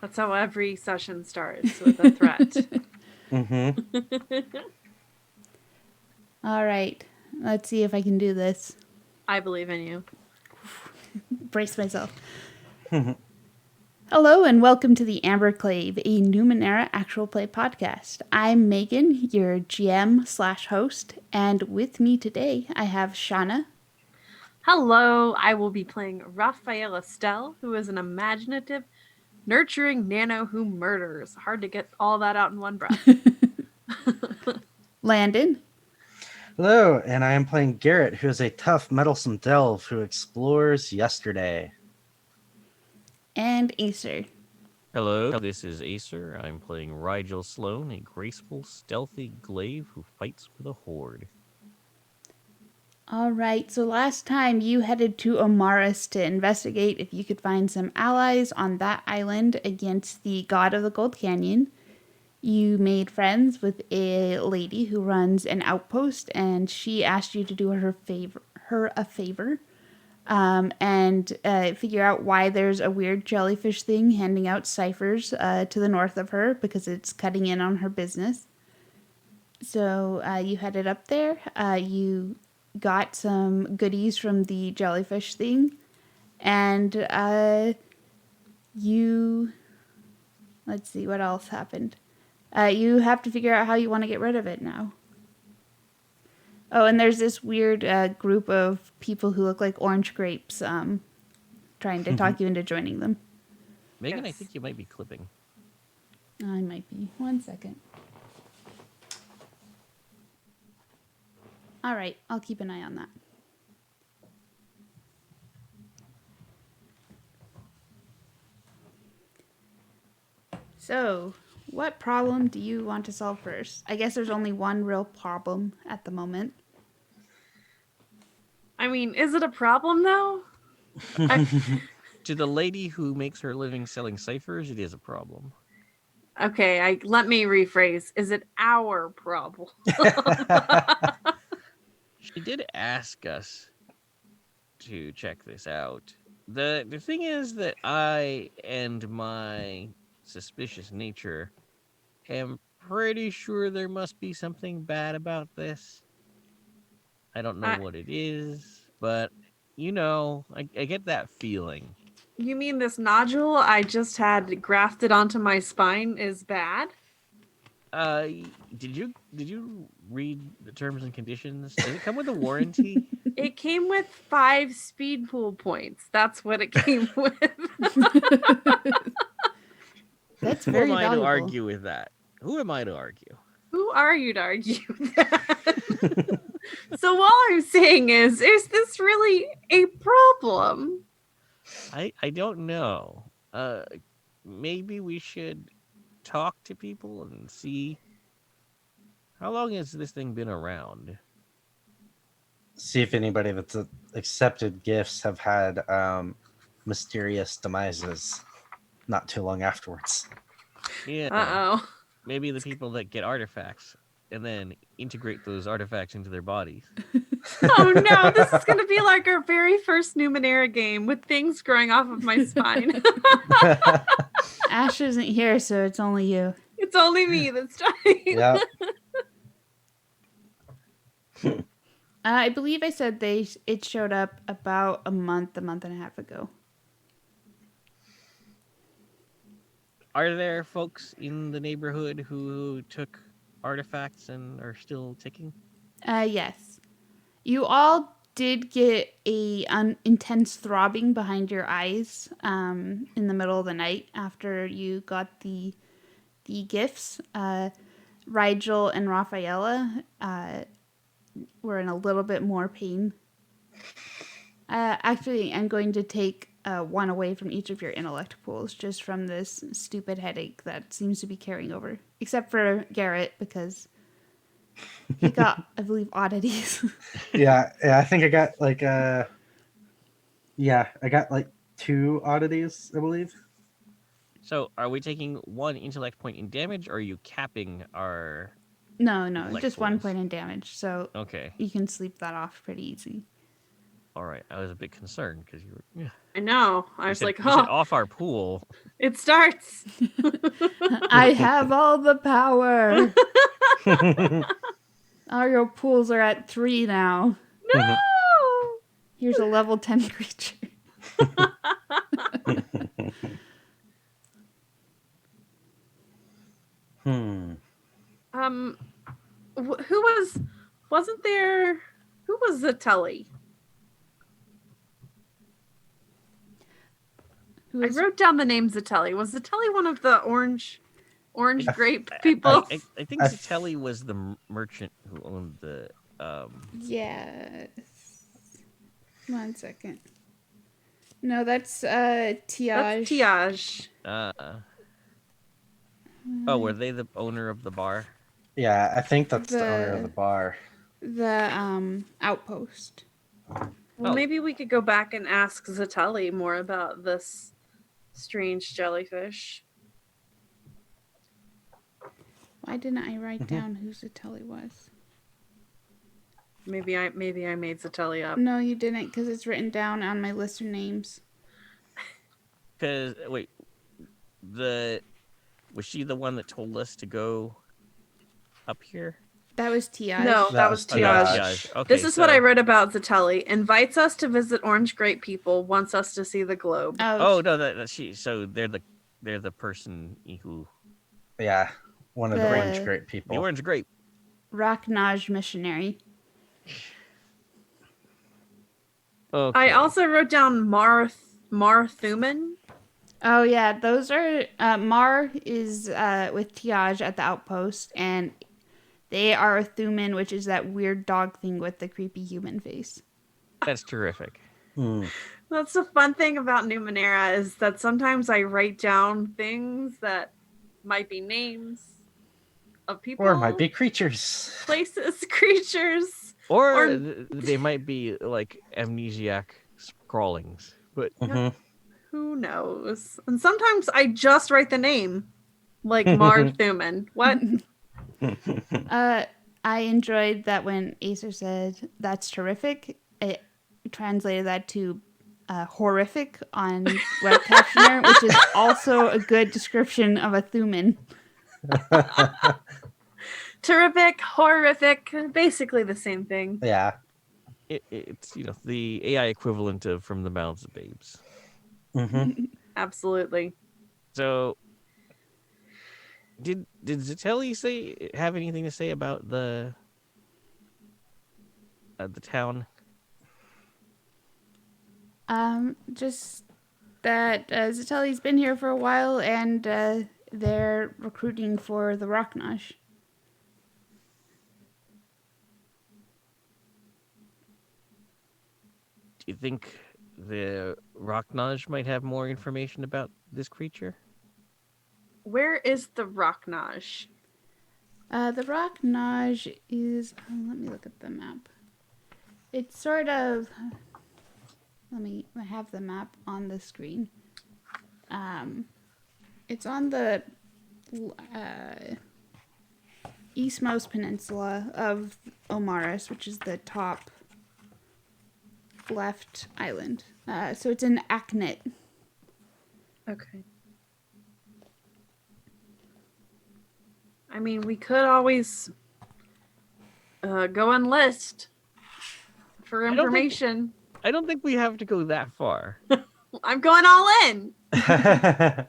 That's how every session starts, with a threat. Mm-hmm. All right. Let's see if I can do this. I believe in you. Brace myself. Hello and welcome to the Amber Clave, a Numenera actual play podcast. I'm Megan, your GM/host, and with me today I have Shauna. Hello, I will be playing Raphael Estelle, who is an imaginative, nurturing nano who murders. Hard to get all that out in one breath. Landon. Hello, and I am playing Garrett, who is a tough, meddlesome delve who explores yesterday. And Acer. Hello, this is Acer. I'm playing Rigel Sloan, a graceful, stealthy glaive who fights with a horde. All right, so last time you headed to Omaris to investigate if you could find some allies on that island against the god of the Gold Canyon. You made friends with a lady who runs an outpost, and she asked you to do her a favor, and figure out why there's a weird jellyfish thing handing out ciphers to the north of her because it's cutting in on her business. So you headed up there. You got some goodies from the jellyfish thing, and you let's see what else happened. You have to figure out how you want to get rid of it now. Oh, and there's this weird group of people who look like orange grapes trying to talk you into joining them. Megan, I Yes. think you might be clipping. I might be. 1 second. All right, I'll keep an eye on that. So, what problem do you want to solve first? I guess there's only one real problem at the moment. I mean, is it a problem though? To the lady who makes her living selling ciphers, it is a problem. Okay, let me rephrase. Is it our problem? She did ask us to check this out. The thing is that I and my suspicious nature am pretty sure there must be something bad about this. I don't know I, what it is, but I get that feeling. you mean this nodule I just had grafted onto my spine is bad? Uh, did you read the terms and conditions? Does it come with a warranty? It came with 5 speed pool points. That's what it came with. That's Who very am I to valuable. argue with that? Who am I to argue? Who are you to argue that? So all I'm saying is this really a problem? I don't know. Maybe we should talk to people and see how long has this thing been around. See if anybody that's accepted gifts have had mysterious demises not too long afterwards. Yeah. Uh-oh. Maybe the people that get artifacts and then integrate those artifacts into their bodies. Oh no, this is going to be like our very first Numenera game with things growing off of my spine. Ash isn't here, so it's only you. It's only me that's dying. Yep. I believe I said it showed up about a month and a half ago. Are there folks in the neighborhood who took artifacts and are still ticking? Yes. You all did get a intense throbbing behind your eyes in the middle of the night after you got the gifts. Rigel and Rafaela were in a little bit more pain. Actually, I'm going to take one away from each of your intellect pools just from this stupid headache that seems to be carrying over. Except for Garrett, because he got, I believe, oddities. yeah, I think I got like I got like 2 oddities, I believe. So, are we taking 1 intellect point in damage, or are you capping our? No, intellect just 1 pools? point in damage. So Okay. you can sleep that off pretty easy. All right, I was a bit concerned because you I know. I you was said, like, you said oh, off our pool. it starts. I have all the power. All your pools are at 3 now. No. Here's a level 10 creature. Um, wasn't there? Who was Zatelli? Who I is wrote down the name Zatelli. Was Zatelli one of the orange I- grape I, people? I think I- Zatelli was the merchant who owned the. Yes. 1 second. No, that's That's Tiage. Tiage. Oh, were they the owner of the bar? Yeah, I think that's the owner of the bar. The outpost. Well, Oh. maybe we could go back and ask Zatelli more about this strange jellyfish. Why didn't I write down who Zatelli was? Maybe I made Zatelli up. No, you didn't, because it's written down on my list of names. Because wait, was she the one that told us to go up here? That was Tiage. No, that was was Tiage. Tiage. Okay, This is what I wrote about Zatelli. Invites us to visit Orange Grape people. Wants us to see the globe. Oh no, that's she. So they're the person who Yeah, one of the The- orange grape the people. orange grape. Rocknage missionary. Okay. I also wrote down Marthuman. Oh yeah, those are Mar is with Tiage at the outpost, and they are Thuman, which is that weird dog thing with the creepy human face. That's terrific. That's the fun thing about Numenera is that sometimes I write down things that might be names of people, Or it might be creatures. places, creatures. Or they might be like amnesiac scrawlings, but Who knows? And sometimes I just write the name, like Marthuman. What? I enjoyed that when Acer said that's terrific. It translated that to horrific on web captioner, which is also a good description of a Thuman. Terrific, horrific, basically the same thing. Yeah. it's the AI equivalent of From the Mouths of Babes. Absolutely. So, did Zatelli have anything to say about the town? Just that Zatelli's been here for a while, and they're recruiting for the Rocknosh. Do you think the Rocknage might have more information about this creature? Where is the Rocknage? The Rocknage is. Let me look at the map. It's sort of. I have the map on the screen. It's on the eastmost peninsula of Omaris, which is the top left island. So it's in Aknit. Okay. I mean, we could always go enlist for I don't think- information. I don't think we have to go that far. I'm going all in. How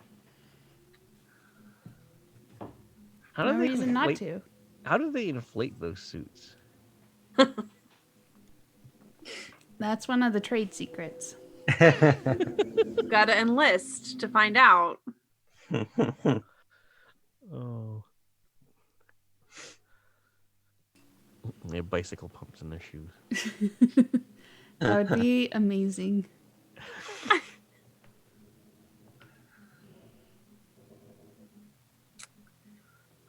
No do they reason not inflate- to. How do they inflate those suits? That's one of the trade secrets. Got to enlist to find out. Oh. They have bicycle pumps in their shoes. That would be amazing.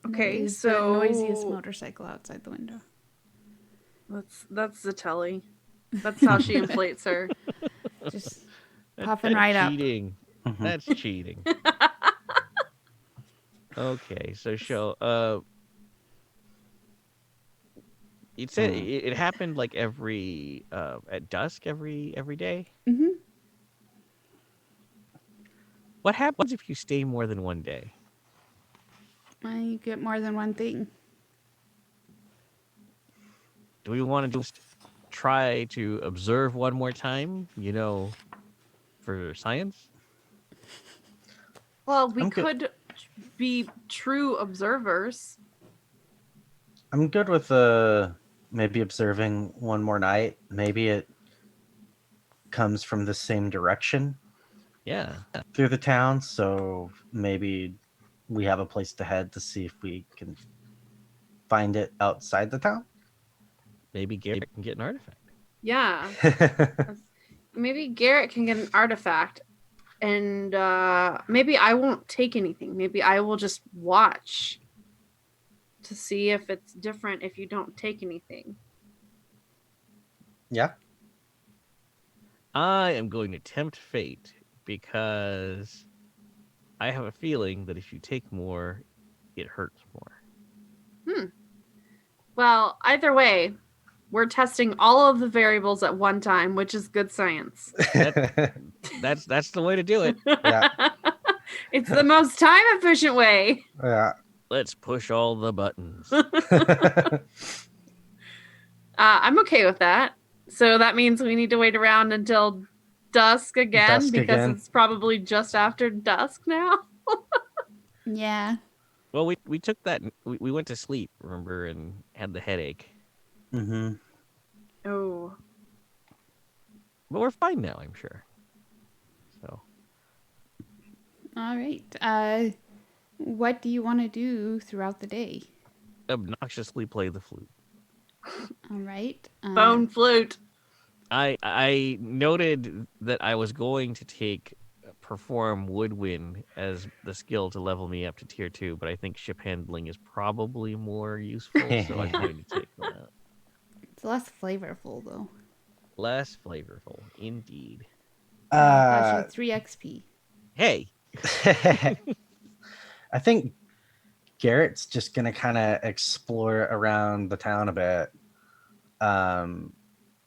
Okay, That is so the noisiest motorcycle outside the window. that's Zatelli. That's how she inflates her. Just popping right up. Cheating. That's cheating. Okay, so It said it happened like every at dusk every day. Mm-hmm. What happens if you stay more than one day? You get more than one thing. Do we want to just try to observe one more time? For science. Well, we I'm good. could be true observers. I'm good with maybe observing one more night. Maybe it comes from the same direction Yeah, through the town, so maybe we have a place to head to see if we can find it outside the town. maybe Garrett can get an artifact. Yeah. Maybe Garrett can get an artifact, and maybe I won't take anything. Maybe I will just watch to see if it's different if you don't take anything. Yeah. I am going to tempt fate because I have a feeling that if you take more, it hurts more. Well, either way, we're testing all of the variables at one time, which is good science. That's the way to do it. Yeah. It's the most time efficient way. Yeah. Let's push all the buttons. I'm okay with that. So that means we need to wait around until dusk again Dusk because again. it's probably just after dusk now. Yeah. Well, we took that. We went to sleep, remember, and had the headache. Mm-hmm. Oh. But we're fine now, I'm sure. So All right. What do you want to do throughout the day? obnoxiously play the flute. All right. Bone flute. I noted that I was going to take perform woodwind as the skill to level me up to tier 2, but I think ship handling is probably more useful, so I'm going to take that. It's less flavorful though. Less flavorful, indeed. Cost you 3 XP. Hey, I think Garrett's just gonna kind of explore around the town a bit.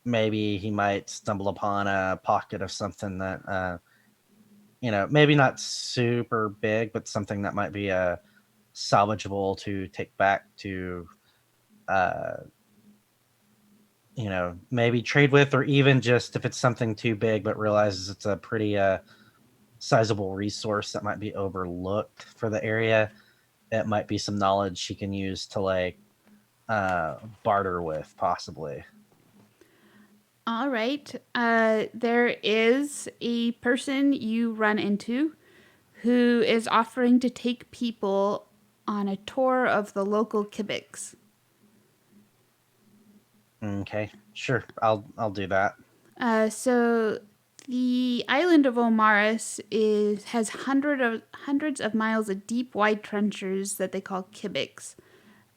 Maybe he might stumble upon a pocket of something that maybe not super big, but something that might be salvageable to take back to uh, maybe trade with, or even just if it's something too big but realizes it's a pretty sizable resource that might be overlooked for the area, it might be some knowledge she can use to like barter with, possibly. All right. There is a person you run into who is offering to take people on a tour of the local Kibix. Okay, sure, I'll do that. So the island of Omaris has hundreds of miles of deep, wide trenches that they call Kibix.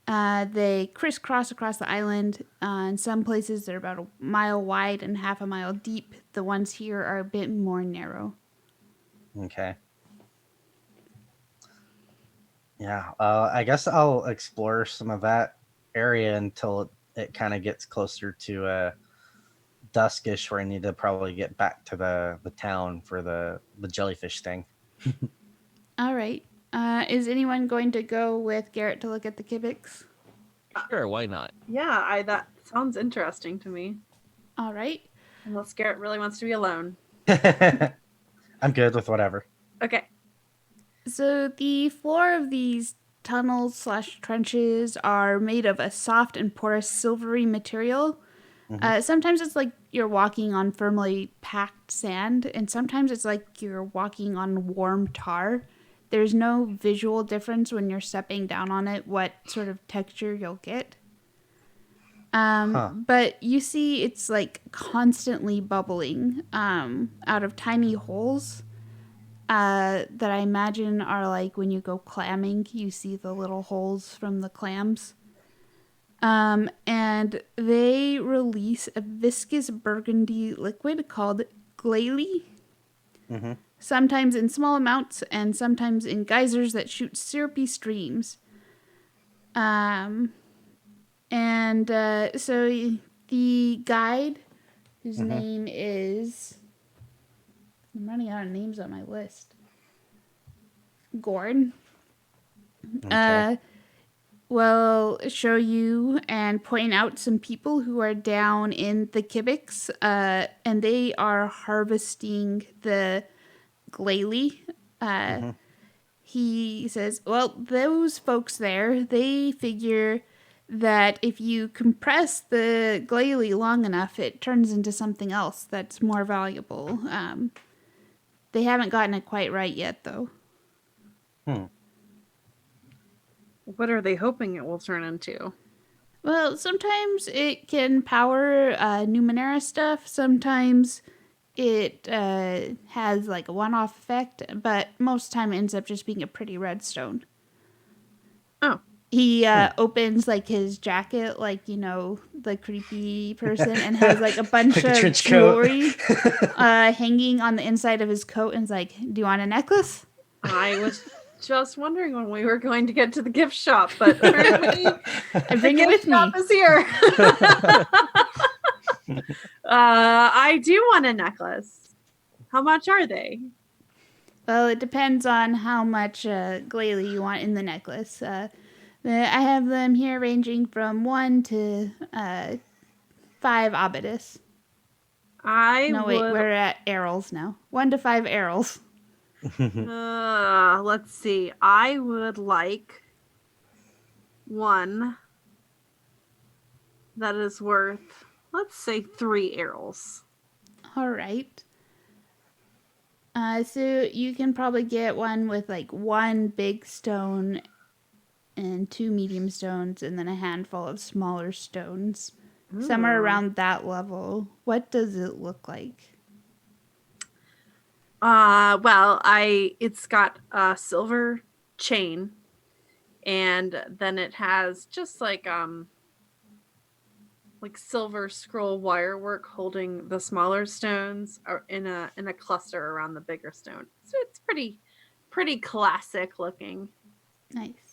They crisscross across the island. In some places, they're about a mile wide and half a mile deep. The ones here are a bit more narrow. Okay. Yeah, I guess I'll explore some of that area until it kind of gets closer to duskish, where I need to probably get back to the town for the jellyfish thing. All right. Is anyone going to go with Garrett to look at the Kibix? sure, why not? Yeah, that sounds interesting to me. All right. Unless Garrett really wants to be alone. I'm good with whatever. Okay. So the floor of these tunnels/trenches are made of a soft and porous silvery material. Sometimes it's like you're walking on firmly packed sand, and sometimes it's like you're walking on warm tar. There's no visual difference when you're stepping down on it what sort of texture you'll get. But you see it's like constantly bubbling out of tiny holes that I imagine are like when you go clamming, you see the little holes from the clams. And they release a viscous burgundy liquid called glalie. Sometimes in small amounts and sometimes in geysers that shoot syrupy streams. And so the guide, whose Mhm. name is, I'm running out of names on my list. Gord. Okay. Will show you and point out some people who are down in the Kibiks, and they are harvesting the glalie. Mhm. He says, well, those folks there, they figure that if you compress the glalie long enough, it turns into something else that's more valuable. They haven't gotten it quite right yet, though. Hmm. What are they hoping it will turn into? Well, sometimes it can power Numenera stuff. Sometimes it has like a one-off effect, but most of the time it ends up just being a pretty redstone. Oh. He opens like his jacket, like the creepy person, and has like a bunch Like a of trench coat. jewelry hanging on the inside of his coat, and is like, "Do you want a necklace?" I was just wondering when we were going to get to the gift shop, but apparently I the bring it gift with shop me. is here. I do want a necklace. How much are they? Well, it depends on how much glalie you want in the necklace. I have them here ranging from 1 to 5 obidus. I No, wait, would. we're at arrows now. 1 to 5 arrows. Let's see. I would like one that is worth, let's say, 3 arrows. All right. So you can probably get one with like 1 big stone and 2 medium stones, and then a handful of smaller stones. Somewhere around that level. What does it look like? Well, it's got a silver chain, and then it has just like silver scroll wire work holding the smaller stones in a cluster around the bigger stone. So it's pretty classic looking. Nice.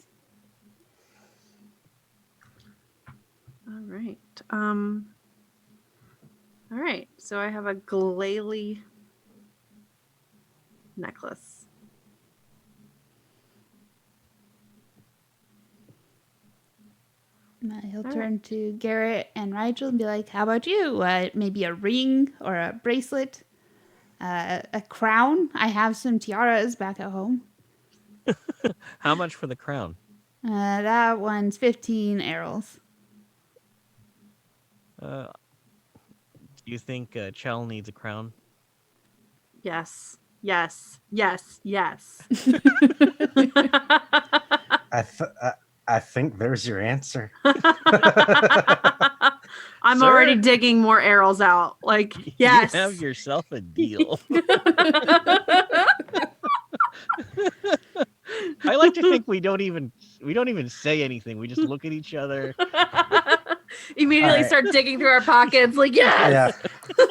All right. All right. So I have a glalie necklace. He'll turn to Garrett and Rigel and be like, "How about you? Maybe a ring or a bracelet, a crown. I have some tiaras back at home. How much for the crown? That one's 15 arrows. Do you think Chell needs a crown? Yes. Yes. Yes. Yes. I think there's your answer. I'm Sir? already digging more arrows out. Like, yes. You have yourself a deal. I like to think we don't even say anything. We just look at each other. Immediately Alright. start digging through our pockets. Like, yes. Yeah.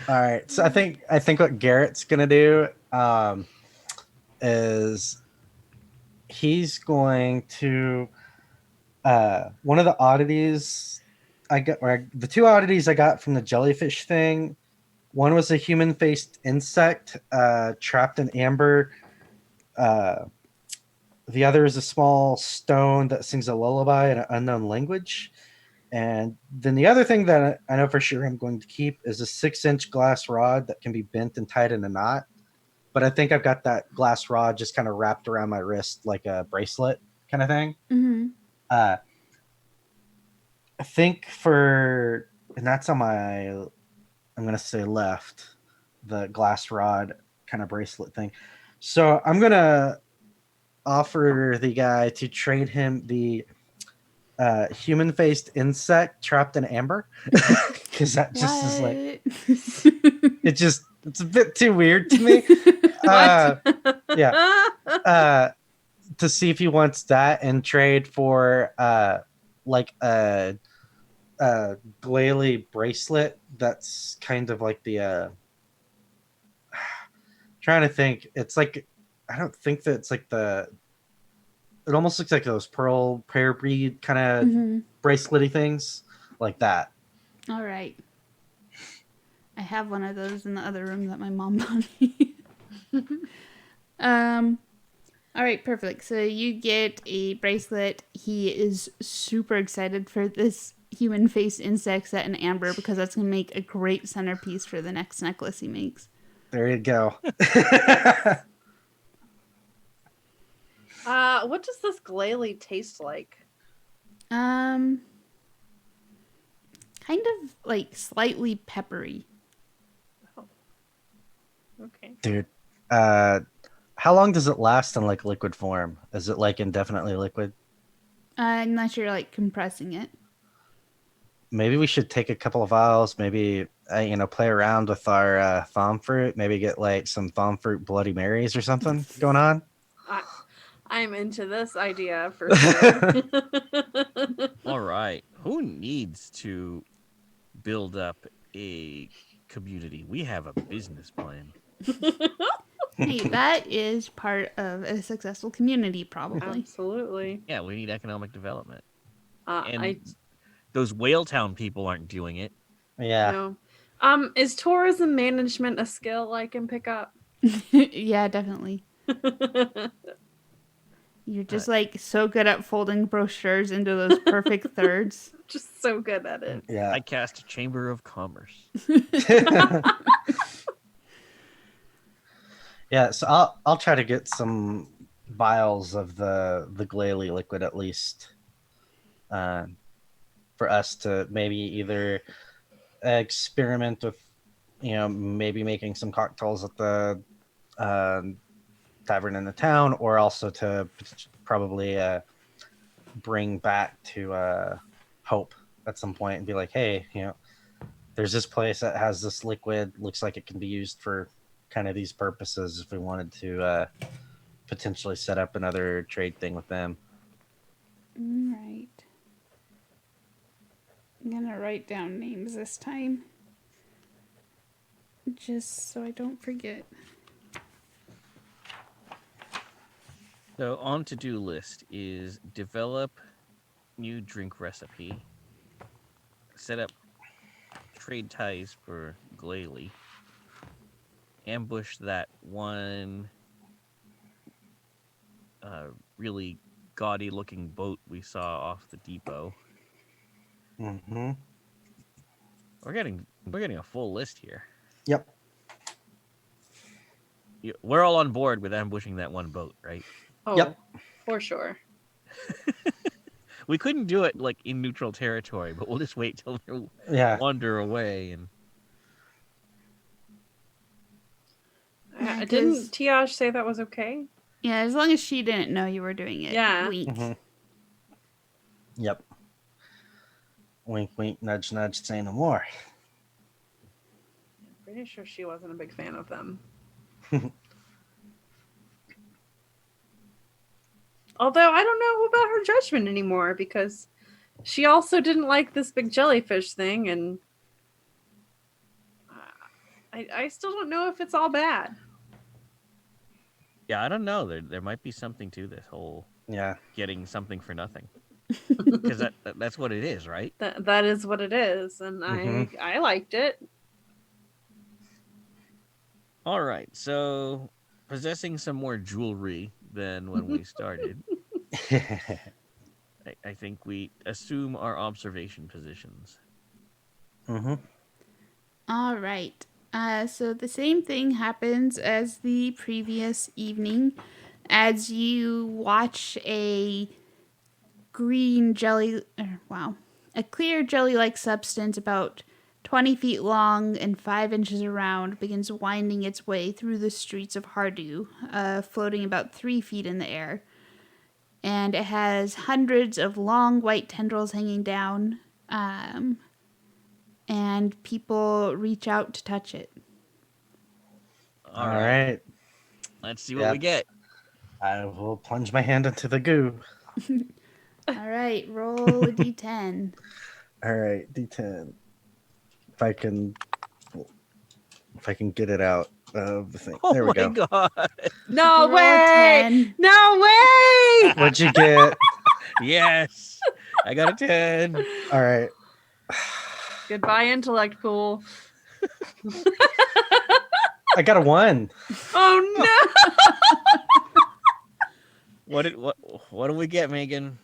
All right. So I think what Garrett's gonna do is he's going to one of the oddities I got, or the 2 oddities I got from the jellyfish thing. One was a human-faced insect trapped in amber. The other is a small stone that sings a lullaby in an unknown language. And then the other thing that I know for sure I'm going to keep is a 6-inch glass rod that can be bent and tied in a knot. But I think I've got that glass rod just kind of wrapped around my wrist like a bracelet kind of thing. Mm-hmm. I think and that's on my, I'm going to say left, the glass rod kind of bracelet thing. So I'm going to offer the guy to trade him the human-faced insect trapped in amber, because that just is like it's a bit too weird to me. Yeah. To see if he wants that and trade for like a glalie bracelet that's kind of like the trying to think. It's like, I don't think that it's like the It almost looks like those pearl prayer bead kind of Mhm. bracelety things, like that. All right. I have one of those in the other room that my mom bought me. um. All right, perfect. So you get a bracelet. He is super excited for this human face insect set in amber because that's going to make a great centerpiece for the next necklace he makes. There you go. What does this glalie taste like? Um, kind of like slightly peppery. Okay. Dude, how long does it last in like liquid form? Is it like indefinitely liquid? Unless you're like compressing it. Maybe we should take a couple of vials, maybe play around with our thumb fruit, maybe get like some thumb fruit Bloody Marys or something going on. I'm into this idea for sure. All right. Who needs to build up a community? We have a business plan. Hey, that is part of a successful community, probably. Absolutely. Yeah, we need economic development. I And those Whale Town people aren't doing it. Yeah. know. Is tourism management a skill I can pick up? Yeah, definitely. You're just like so good at folding brochures into those perfect thirds. Just so good at it. Yeah. I cast Chamber of Commerce. Yeah, so I'll try to get some vials of the glalie liquid at least, uh, for us to maybe either experiment with, maybe making some cocktails at the uh, tavern in the town, or also to probably bring back to Hope at some point and be like, hey, there's this place that has this liquid. Looks like it can be used for kind of these purposes if we wanted to potentially set up another trade thing with them. All right. I'm going to write down names this time. Just so I don't forget. So on to-do list is develop new drink recipe, set up trade ties for glalie, ambush that one really gaudy looking boat we saw off the depot. Mm-hmm. We're getting a full list here. Yep. We're all on board with ambushing that one boat, right? Oh, Yep. for sure. We couldn't do it like in neutral territory, but we'll just wait till they Yeah. wander away and Yeah, Didn't Tiash say that was okay? Yeah, as long as she didn't know you were doing it. Yeah. Wink. Mm-hmm. Yep. Wink, wink, nudge, nudge. Say no more. I'm pretty sure she wasn't a big fan of them. Although I don't know about her judgment anymore because she also didn't like this big jellyfish thing, and I still don't know if it's all bad. yeah, I don't know. There might be something to this whole Yeah. getting something for nothing, because that's what it is, right? That is what it is, and Mhm. I liked it. All right, so possessing some more jewelry than when we started. I think we assume our observation positions. Mm-hmm. All right. So the same thing happens as the previous evening as you watch a green jelly, a clear jelly-like substance about 20 feet long and 5 inches around begins winding its way through the streets of Hardu, floating about 3 feet in the air. And it has hundreds of long white tendrils hanging down, and people reach out to touch it. All right, right. let's see what we get. I will plunge my hand into the goo. All right, roll a d10. All right, D10. If I can get it out. of the thing. Oh There we my go. god! No Roll a way! 10. No way! What'd you get? Yes, I got a 10. All right. Goodbye, intellect pool. I got a 1. Oh What do we get, Megan?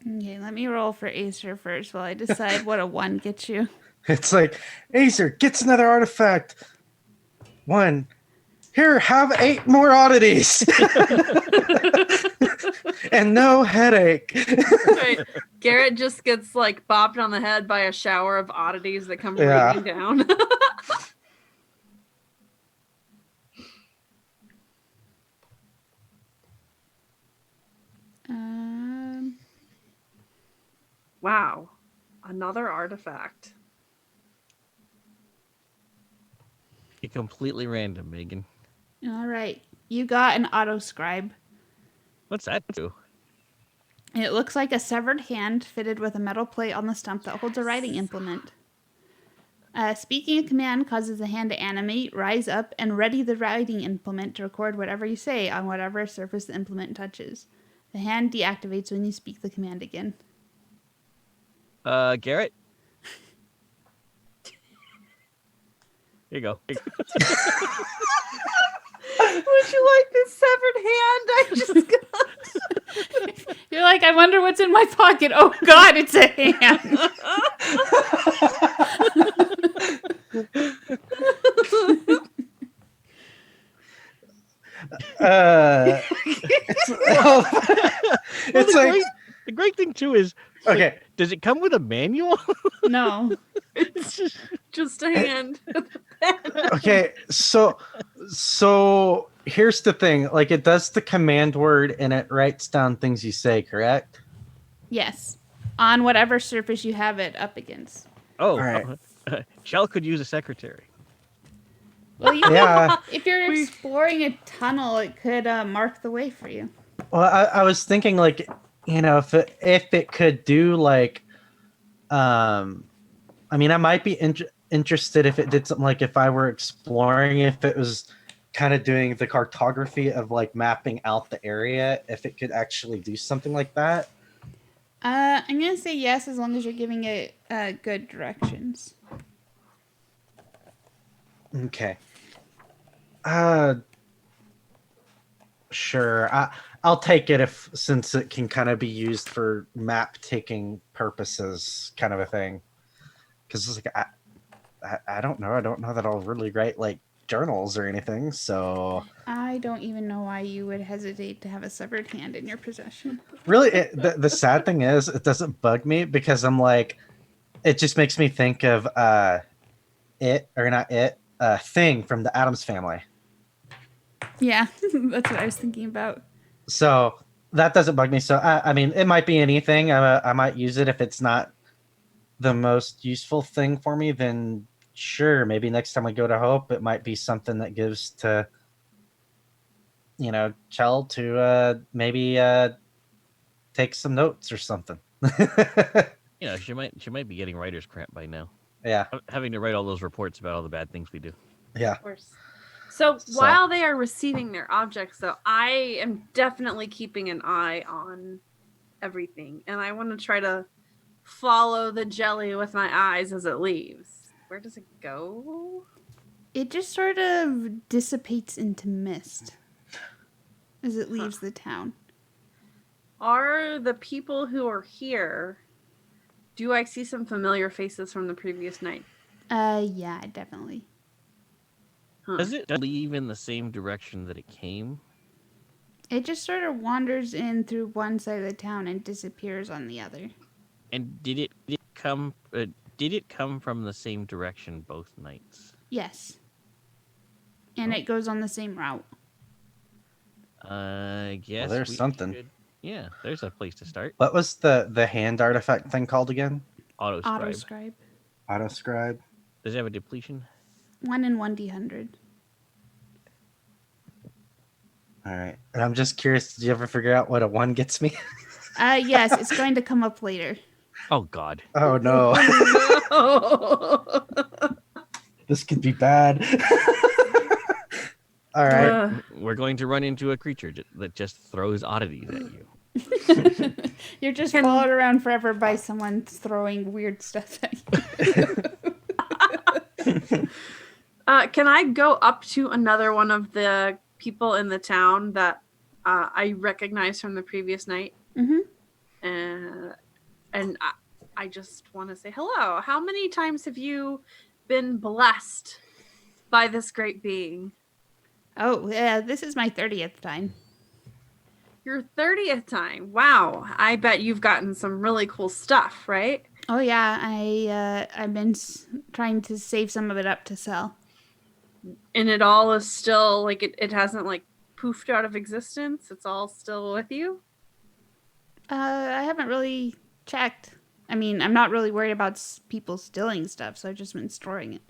Okay, let me roll for Acer first while I decide what a 1 gets you. It's like, Acer gets another artifact. 1. Here, have 8 more oddities. And no headache. no! Right. Garrett just gets like bopped on the head by a shower of oddities that come Yeah. raining down. Wow. Another artifact. You're completely random, Megan. All right. You got an auto scribe. What's that do? It looks like a severed hand fitted with a metal plate on the stump that holds a writing implement. Speaking a command causes the hand to animate, rise up, and ready the writing implement to record whatever you say on whatever surface the implement touches. The hand deactivates when you speak the command again. Garrett? Here you go. Would you like this severed hand I just got? You're like, I wonder what's in my pocket. Oh God, it's a hand. It's like, the great thing too is, okay, does it come with a manual? No. It's just a hand. okay. So here's the thing. Like, it does the command word and it writes down things you say, correct? Yes. On whatever surface you have it up against. Oh, right. Shell could use a secretary. Well, Yeah. if you're exploring a tunnel, it could mark the way for you. Well, I was thinking, like, if it could do like, I mean, I might be interested if it did something like, if I were exploring, if it was kind of doing the cartography of like mapping out the area, if it could actually do something like that. I'm gonna say yes as long as you're giving it good directions. Okay. Sure. I'll take it since it can kind of be used for map taking purposes, kind of a thing. Because it's like I don't know. I don't know that I'll really write like journals or anything. So I don't even know why you would hesitate to have a severed hand in your possession. really, the sad thing is, it doesn't bug me because I'm like, it just makes me think of Thing from the Addams Family. Yeah, that's what I was thinking about. So that doesn't bug me. So I mean, it might be anything. I might use it if it's not the most useful thing for me. Then sure, maybe next time I go to Hope, it might be something that gives to, Chell to maybe take some notes or something. She might be getting writer's cramp by now. Yeah. Having to write all those reports about all the bad things we do. Yeah. Of course. So while they are receiving their objects, though, I am definitely keeping an eye on everything. And I want to try to follow the jelly with my eyes as it leaves. Where does it go? It just sort of dissipates into mist as it leaves the town. Are the people who are here, do I see some familiar faces from the previous night? Yeah, definitely. Huh. Does it leave in the same direction that it came? It just sort of wanders in through one side of the town and disappears on the other. And did it come from the same direction both nights? Yes. And it goes on the same route. I guess there's something. Yeah, there's a place to start. What was the hand artifact thing called again? Autoscribe. Autoscribe. Does it have a depletion? 1 in 1d100. All right. And I'm just curious, did you ever figure out what a 1 gets me? Yes, it's going to come up later. Oh God. Oh no. No. This could be bad. All right. We're going to run into a creature that just throws oddities at you. You're just Can- followed around forever by someone throwing weird stuff at you. Can I go up to another one of the people in the town that I recognized from the previous night? Mm-hmm. And I just want to say hello. How many times have you been blessed by this great being? Oh, yeah, this is my 30th time. Your 30th time. Wow. I bet you've gotten some really cool stuff, right? Oh yeah, I've been trying to save some of it up to sell. And it all is still like it hasn't like poofed out of existence. It's all still with you. I haven't really checked. I mean, I'm not really worried about people stealing stuff, so I've just been storing it.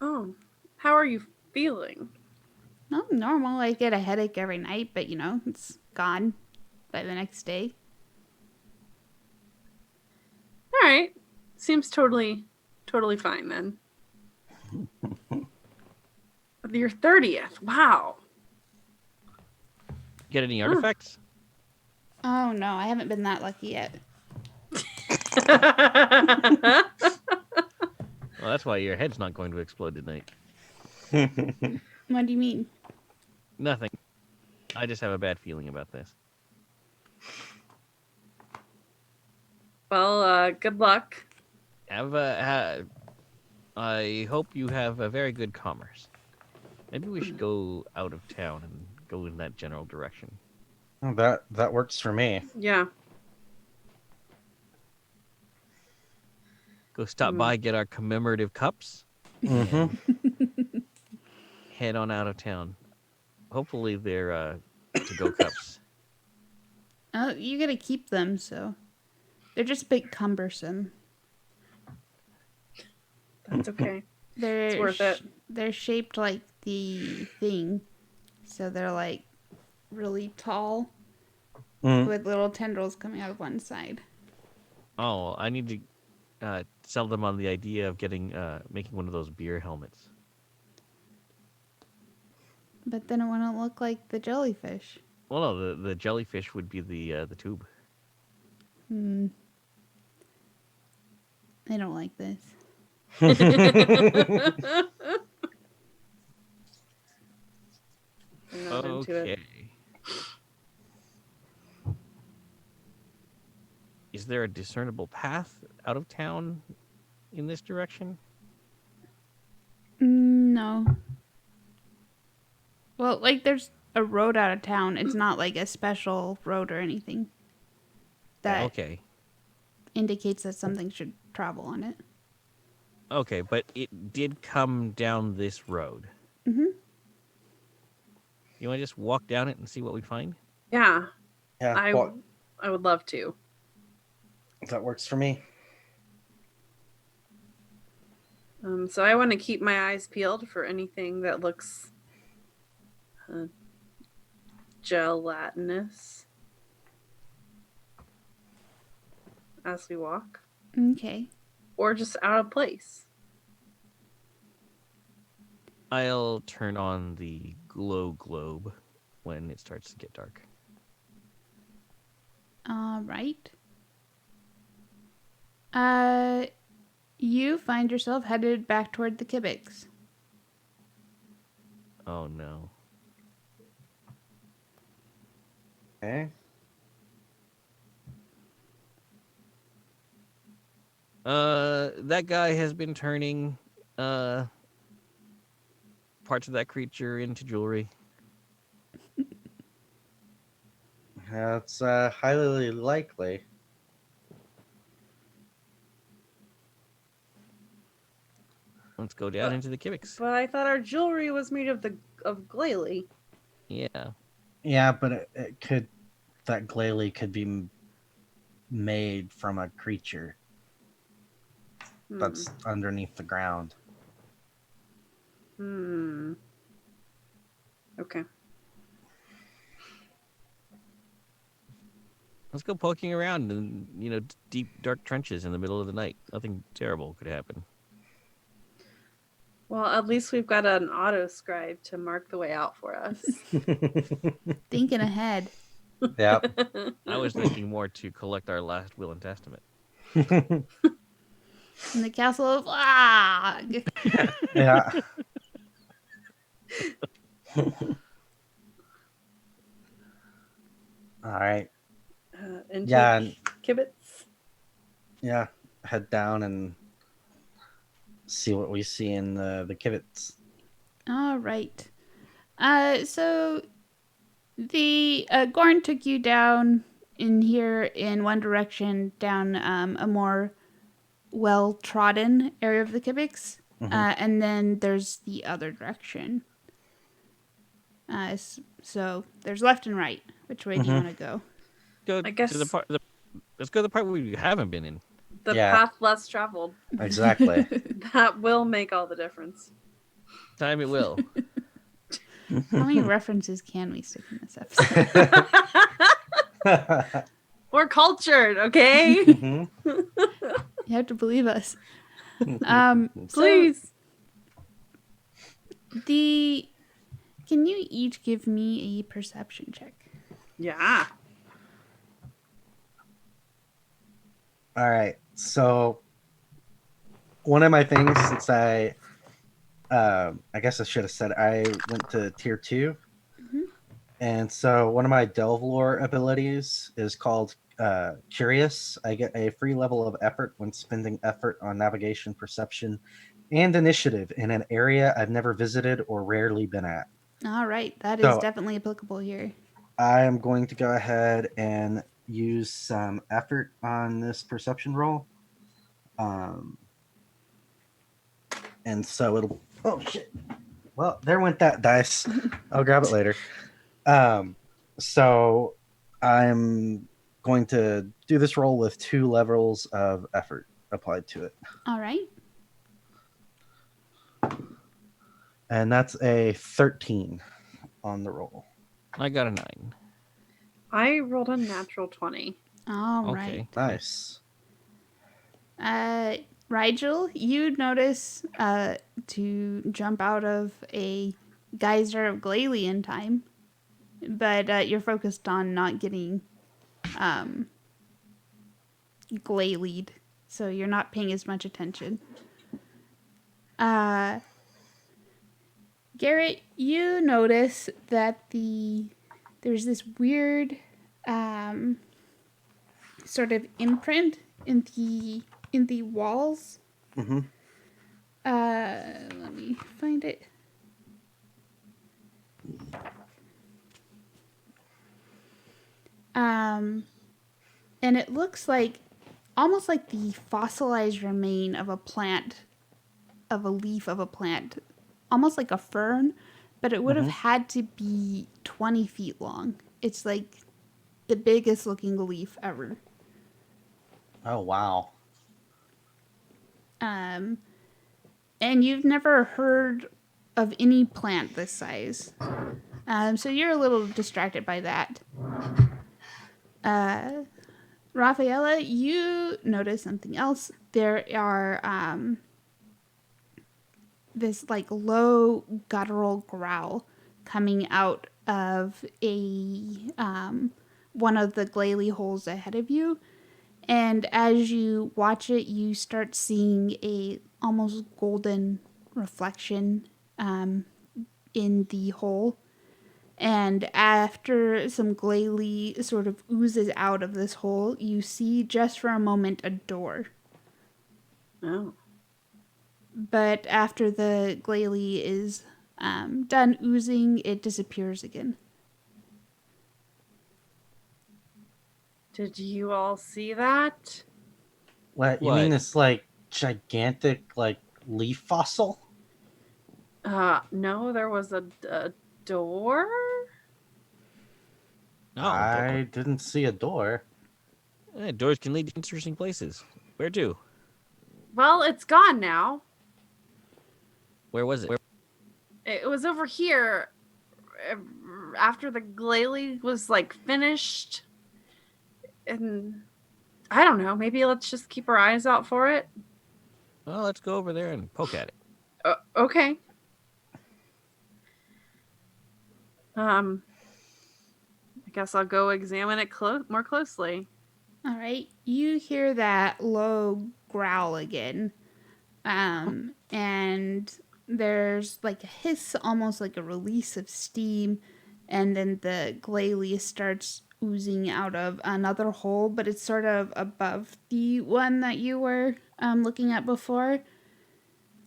Oh. How are you feeling? No, normal. I get a headache every night, but it's gone by the next day. All right. Seems totally fine then. Your 30th. Wow. Get any artifacts? Oh no, I haven't been that lucky yet. Well, that's why your head's not going to explode tonight. What do you mean? Nothing. I just have a bad feeling about this. Well, good luck. I hope you have a very good commerce. Maybe we should go out of town and go in that general direction. Oh, that works for me. Yeah. Go stop by, get our commemorative cups, Mm-hmm. and head on out of town. Hopefully they're to-go cups. Oh, you gotta keep them, so they're just a bit cumbersome. That's okay. They're It's worth it. They're shaped like the thing, so they're like really tall with little tendrils coming out of one side. Oh, I need to sell them on the idea of making one of those beer helmets. But then it wouldn't look like the jellyfish. Well, no, the jellyfish would be the tube. I don't like this. I'm not into it. Okay. Is there a discernible path out of town in this direction? No. Well, like there's a road out of town. It's not like a special road or anything that Okay. indicates that something should travel on it. Okay, but it did come down this road. Mm-hmm. You want to just walk down it and see what we find? Yeah. Yeah, I would love to. that works for me. So I want to keep my eyes peeled for anything that looks gelatinous as we walk, Okay. or just out of place. I'll turn on the glow globe when it starts to get dark. All right. You find yourself headed back toward the Kibix. Oh no. Okay. That guy has been turning parts of that creature into jewelry. That's highly likely. Let's go down into the Kibix. But I thought our jewelry was made of glalie. Yeah. Yeah, but that glalie could be made from a creature that's underneath the ground. Okay. Let's go poking around in, deep, dark trenches in the middle of the night. Nothing terrible could happen. Well, at least we've got an auto scribe to mark the way out for us. Thinking ahead. Yep. I was thinking more to collect our last will and testament. In the castle of Yeah. All right. Intake Yeah, and kibitz. yeah, head down and see what we see in the kivets. All right. So the Gorn took you down in here in one direction, down a more well-trodden area of the Kibix, Mhm. and then there's the other direction. So there's left and right. Which way do you Mhm. want to go? Go I to guess the part. Let's go to the part we haven't been in. the Yeah. path less traveled. Exactly. That will make all the difference. Time it will. How many references can we stick in this episode? We're cultured, okay? Mhm. You have to believe us. Please. So can you each give me a perception check? Yeah. All right. So one of my things, since I guess I should have said I went to tier 2, and so one of my delve lore abilities is called Curious. I get a free level of effort when spending effort on navigation, perception, and initiative in an area I've never visited or rarely been at. All right, that is So definitely applicable here. I am going to go ahead and use some effort on this perception roll. And so it'll. Oh shit! Well, there went that dice. I'll grab it later. So I'm going to do this roll with 2 levels of effort applied to it, All right. and that's a 13 on the roll. I got a 9. I rolled a natural 20. All Okay. Nice. right. Rigel, you notice to jump out of a geyser of Glalie in time, but you're focused on not getting Glalied, so you're not paying as much attention. Garrett, you notice that there's this weird sort of imprint in the walls. Mm-hmm. Let me find it. And it looks like almost like the fossilized remain of a plant, of a leaf of a plant, almost like a fern, but it would have had to be 20 feet long. It's like the biggest looking leaf ever. Oh wow. And you've never heard of any plant this size. So you're a little distracted by that. Rafaela, you notice something else. There are this like low guttural growl coming out of a one of the glalie holes ahead of you. And as you watch it, you start seeing a almost golden reflection in the hole. And after some glalie sort of oozes out of this hole, you see just for a moment a door. Oh. But after the glalie is done oozing, it disappears again. Did you all see that? What you What? mean? This like gigantic like leaf fossil? No, there was a door. Oh, I didn't see a door. doors can lead to interesting places. Where to? Well, it's gone now. Where was it? It was over here after the glalie was like finished. And I don't know, maybe let's just keep our eyes out for it. Well, let's go over there and poke at it. Okay. I guess I'll go examine it more closely. All right. You hear that low growl again. And there's like a hiss, almost like a release of steam, and then the glalie starts oozing out of another hole, but it's sort of above the one that you were looking at before.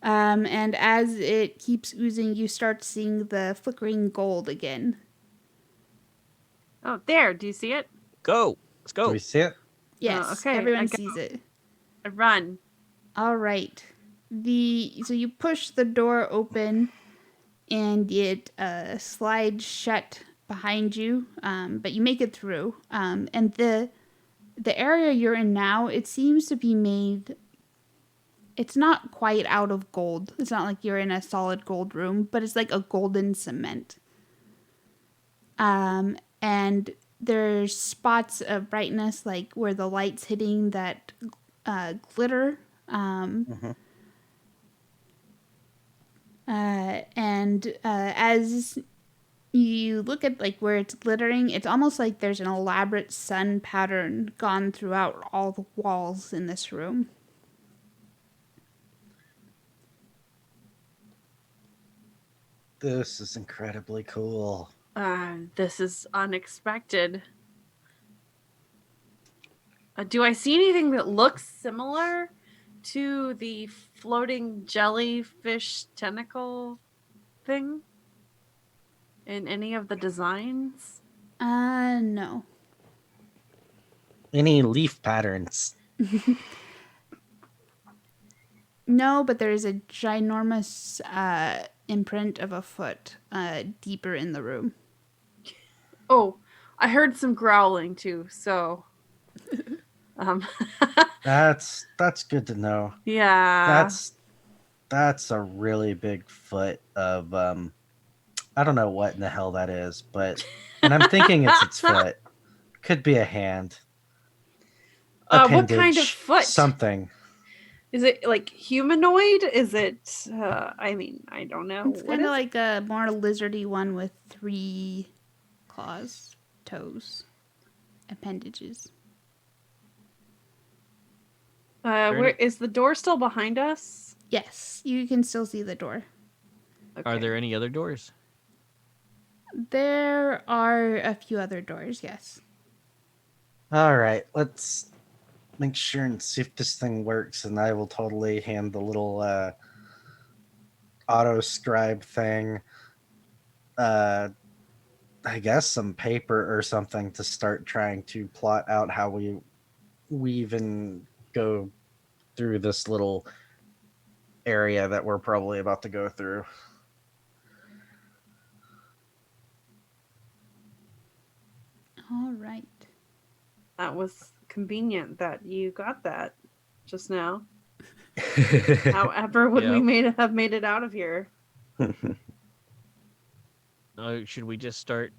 And as it keeps oozing, you start seeing the flickering gold again. Oh, there. Do you see it? Go. Let's Do go. we see it? Yes, Okay. everyone sees it. I run. All right. So you push the door open and it slides shut behind you, but you make it through. And the area you're in now, it seems to be made. It's not quite out of gold. It's not like you're in a solid gold room, but it's like a golden cement. And there's spots of brightness, like where the light's hitting that glitter. And as you look at like where it's glittering, it's almost like there's an elaborate sun pattern gone throughout all the walls in this room. This is incredibly cool. This is unexpected. Do I see anything that looks similar to the floating jellyfish tentacle thing in any of the designs? No. Any leaf patterns? No, but there is a ginormous imprint of a foot deeper in the room. Oh, I heard some growling too, so um That's good to know. yeah. That's a really big foot of I don't know what in the hell that is, but and I'm thinking it's its foot. Could be a hand. What kind of Appendage, foot? something. Is it like humanoid? Is it I mean, I don't know. It's kind of like a more lizardy one with 3 claws, toes, appendages. Where is the door still behind us? Yes, you can still see the door. Okay. Are there any other doors? There are a few other doors, yes. All right, let's make sure and see if this thing works, and I will totally hand the little auto scribe thing I guess some paper or something to start trying to plot out how we even go through this little area that we're probably about to go through. All right. That was convenient that you got that just now. However, would we have made it out of here? Should we just start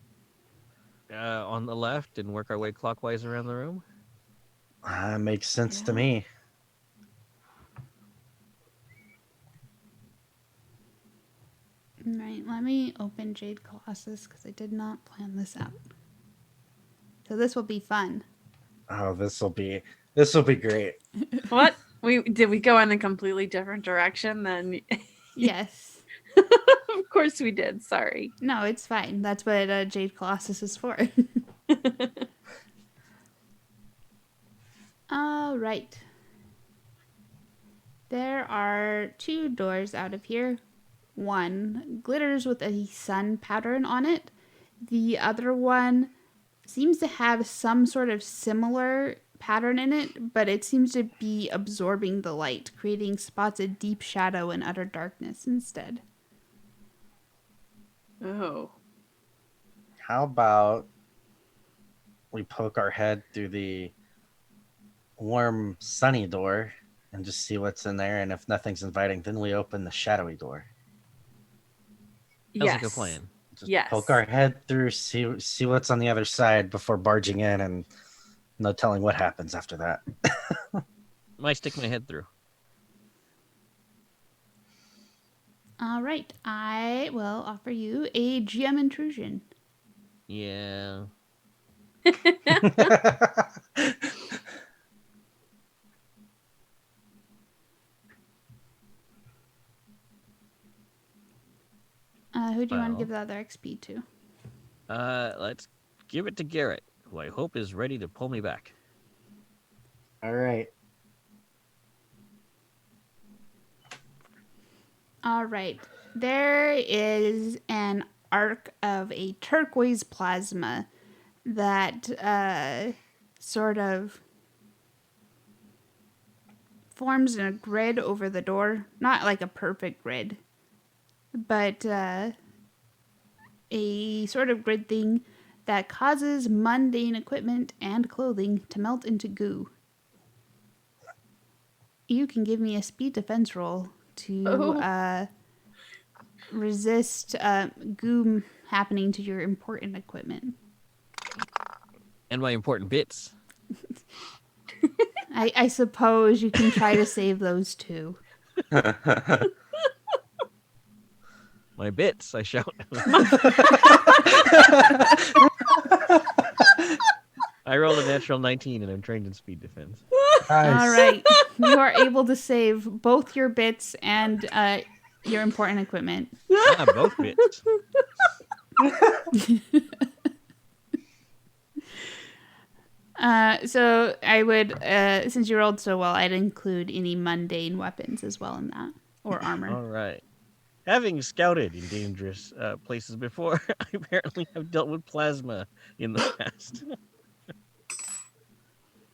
on the left and work our way clockwise around the room? Makes sense to me. All right, let me open Jade Colossus because I did not plan this out. So this will be fun. Oh, this will be great. What? Did we go in a completely different direction than? Yes. Of course we did. Sorry. No, it's fine. That's what Jade Colossus is for. All right. There are 2 doors out of here. One glitters with a sun pattern on it. The other one seems to have some sort of similar pattern in it, but it seems to be absorbing the light, creating spots of deep shadow and utter darkness instead. Oh. How about we poke our head through the warm, sunny door and just see what's in there, and if nothing's inviting, then we open the shadowy door. Sounds like a plan. Just poke our head through, see what's on the other side before barging in, and no telling what happens after that. Might stick my head through. All right. I will offer you a GM intrusion. Yeah. Who do you want to Well. give the other XP to? Let's give it to Garrett, who I hope is ready to pull me back. All right. All right. There is an arc of a turquoise plasma that sort of forms in a grid over the door. Not like a perfect grid, but a sort of grid thing that causes mundane equipment and clothing to melt into goo. You can give me a speed defense roll to resist goo happening to your important equipment. And my important bits. I suppose you can try to save those too. My bits, I shout. I rolled a natural 19 and I'm trained in speed defense. Nice. All right. You are able to save both your bits and your important equipment. Ah, both bits. So I would, since you rolled so well, I'd include any mundane weapons as well in that, or armor. All right. Having scouted in dangerous places before, I apparently have dealt with plasma in the past.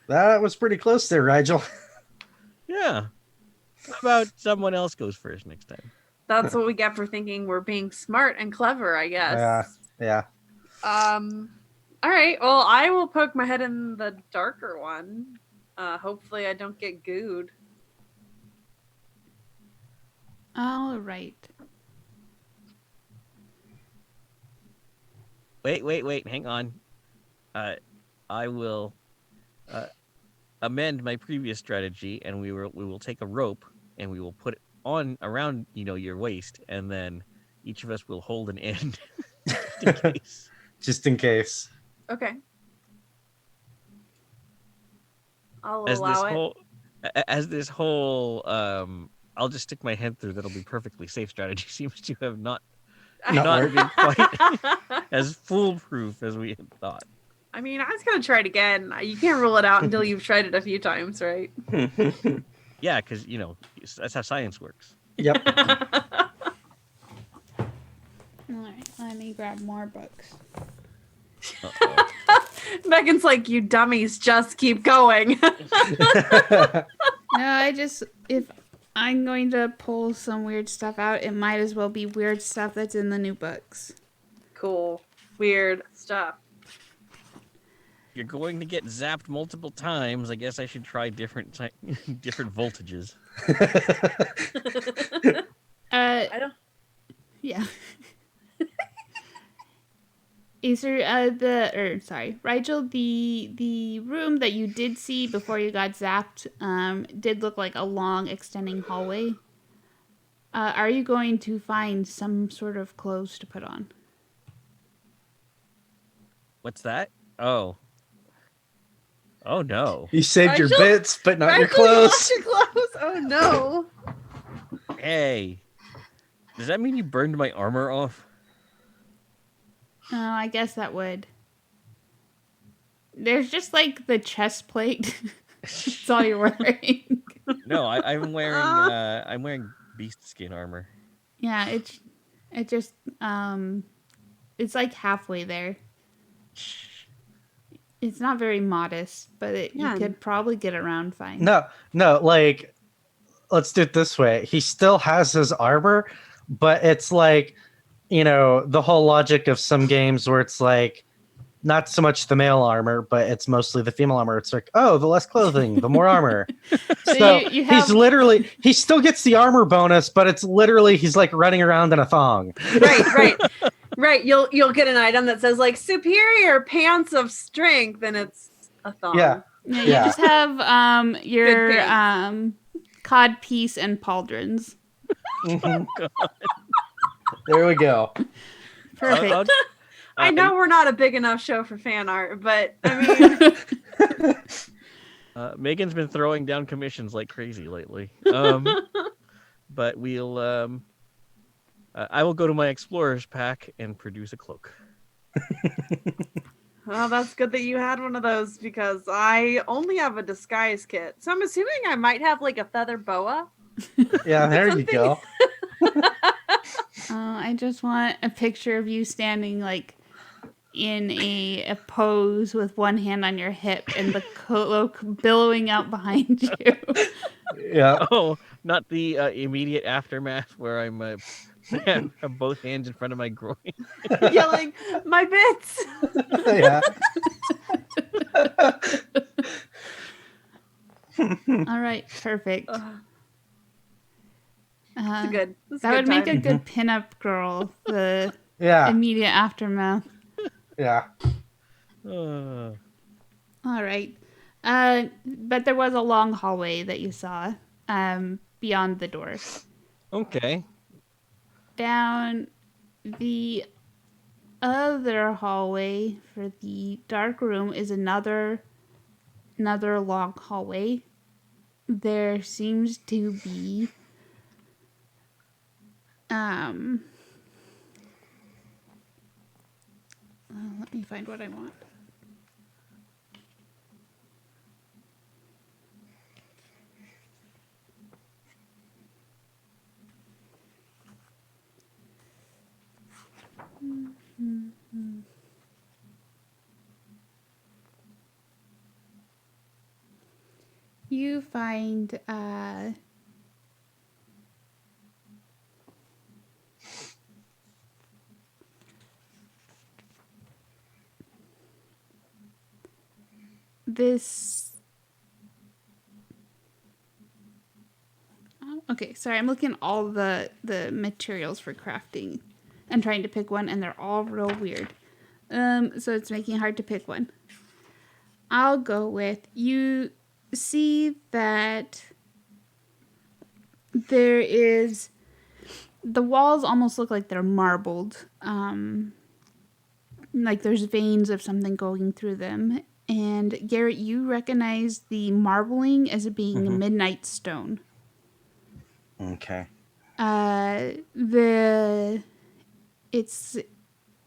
That was pretty close there, Rigel. Yeah. How about someone else goes first next time? That's what we get for thinking we're being smart and clever, I guess. Yeah. All right. Well, I will poke my head in the darker one. Hopefully, I don't get gooed. All right. Wait. Hang on. I will amend my previous strategy, and we will take a rope and we will put it on around your waist, and then each of us will hold an end just in case. Just in case. Okay. I'll As allow this whole I'll just stick my head through. That'll be perfectly safe strategy seems to have not Not been quite as foolproof as we had thought. I mean, I was going to try it again. You can't rule it out until you've tried it a few times, right? Yeah, because that's how science works. Yep. All right. Let me grab more books. Uh-oh. Megan's like, you dummies, just keep going. No, if I'm going to pull some weird stuff out, it might as well be weird stuff that's in the new books. Cool. Weird stuff. You're going to get zapped multiple times. I guess I should try different voltages. I don't. Yeah. Is there Rigel, the room that you did see before you got zapped did look like a long extending hallway. Are you going to find some sort of clothes to put on? What's that? Oh no. You saved your Rigel- bits, but not your Rigel, you clothes. lost your clothes. Oh no. Hey. Does that mean you burned my armor off? Oh, I guess that would. There's just like the chest plate. That's all you're wearing. No, I'm wearing beast skin armor. Yeah, it just it's like halfway there. It's not very modest, but you could probably get around fine. No, like, let's do it this way. He still has his armor, but it's like, the whole logic of some games where it's like, not so much the male armor, but it's mostly the female armor. It's like, oh, the less clothing, the more armor. So you have... he still gets the armor bonus, but it's literally, he's like running around in a thong. Right. You'll get an item that says like superior pants of strength, and it's a thong. Yeah. You just have your cod piece and pauldrons. Mhm. There we go. Perfect. I know we're not a big enough show for fan art, but I mean, Megan's been throwing down commissions like crazy lately. But we'll. I will go to my explorer's pack and produce a cloak. well, that's good that you had one of those because I only have a disguise kit. So I'm assuming I might have like a feather boa. Yeah, there you go. I just want a picture of you standing like in a pose with one hand on your hip and the cloak billowing out behind you. Yeah. Oh, not the immediate aftermath where I'm have both hands in front of my groin. Yelling, my bits! Yeah. All right, perfect. It's good. It's That a would good make a time. good pinup girl, the Yeah. immediate aftermath. Yeah. Uh, All right. But there was a long hallway that you saw beyond the door. okay. Down the other hallway for the dark room is another long hallway. There seems to be let me find what I want. You find this. Oh, okay, sorry, I'm looking at all the materials for crafting and trying to pick one, and they're all real weird. So it's making it hard to pick one. I'll go with you. See that there is the walls almost look like they're marbled. Like there's veins of something going through them. And Garrett, you recognize the marbling as it being a midnight stone. Okay. It's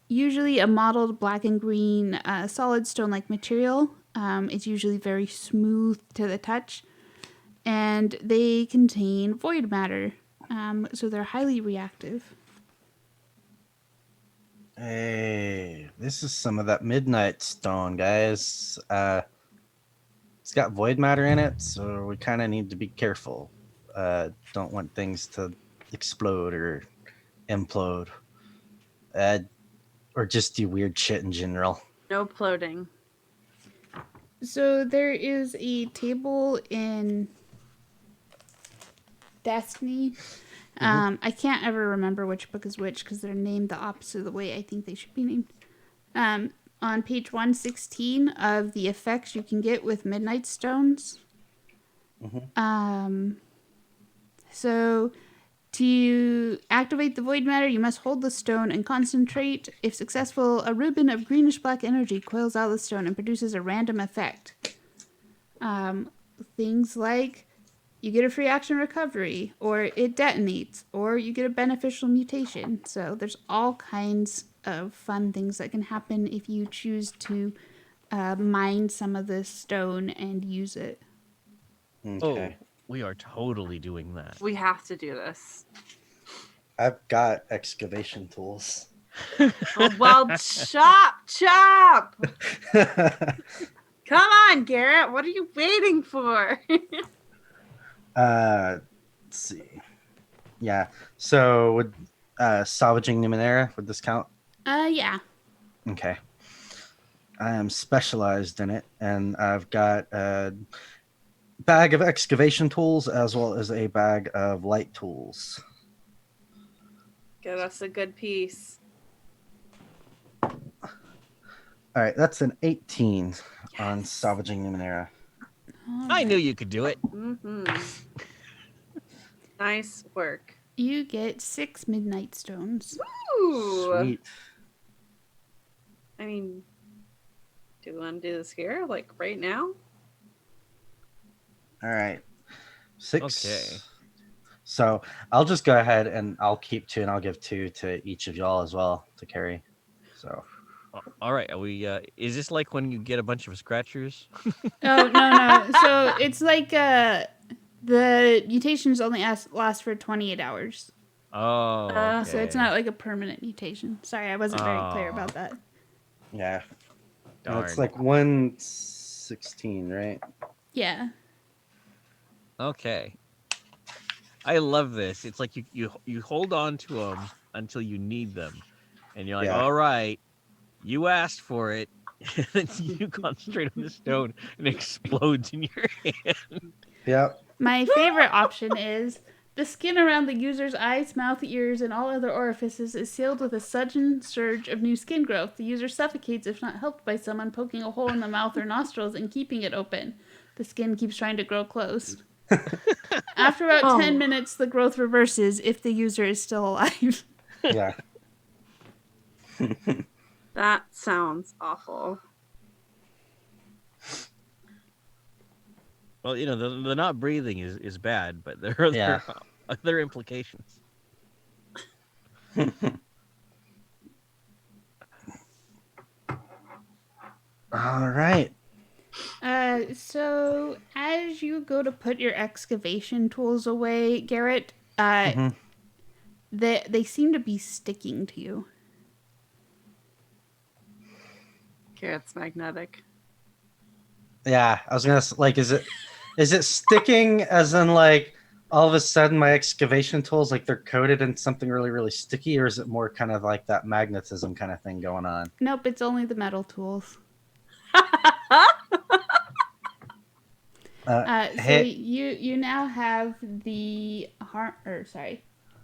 usually a mottled black and green solid stone-like material. It's usually very smooth to the touch, and they contain void matter, so they're highly reactive. Hey, this is some of that midnight stone, guys. It's got void matter in it, so we kind of need to be careful. Don't want things to explode or implode, or just do weird shit in general. No ploding. So there is a table in Destiny. I can't ever remember which book is which because they're named the opposite of the way I think they should be named. On page 116 of the effects you can get with midnight stones. So to activate the void matter, you must hold the stone and concentrate. If successful, a ribbon of greenish-black energy coils out of the stone and produces a random effect. Things like you get a free action recovery, or it detonates, or you get a beneficial mutation. So there's all kinds of fun things that can happen if you choose to mine some of this stone and use it. Okay. Oh, we are totally doing that. We have to do this. I've got excavation tools. Oh, well, chop! Come on, Garrett. What are you waiting for? Let's see. Yeah. So would salvaging Numenera, would this count? Yeah. Okay. I am specialized in it, and I've got a bag of excavation tools as well as a bag of light tools. Give us a good piece. All right, that's an 18 on salvaging Numenera. I knew you could do it. Mm-hmm. Nice work. You get 6 midnight stones. Ooh. Sweet. I mean, do we want to do this here, like right now? All right. 6. Okay. So I'll just go ahead and I'll keep 2 and I'll give 2 to each of y'all as well to carry. So All right. Are we? Is this like when you get a bunch of scratchers? Oh, no. So it's like the mutations only last for 28 hours. Oh. Okay. So it's not like a permanent mutation. Sorry, I wasn't very clear Oh. about that. yeah. And Darn. it's like 116, right? Yeah. Okay. I love this. It's like you hold on to them until you need them, and you're like, Yeah. all right, you asked for it, and then you concentrate on the stone, and it explodes in your hand. Yep. My favorite option is the skin around the user's eyes, mouth, ears, and all other orifices is sealed with a sudden surge of new skin growth. The user suffocates if not helped by someone poking a hole in the mouth or nostrils and keeping it open. The skin keeps trying to grow closed. After about 10 minutes, the growth reverses if the user is still alive. Yeah. That sounds awful. Well, the not breathing is bad, but there are other implications. All right. So as you go to put your excavation tools away, Garrett, they seem to be sticking to you. Garrett's magnetic. Yeah, I was gonna like, is it sticking as in like all of a sudden my excavation tools like they're coated in something really really sticky, or is it more kind of like that magnetism kind of thing going on? Nope, it's only the metal tools. So Hey, you now have the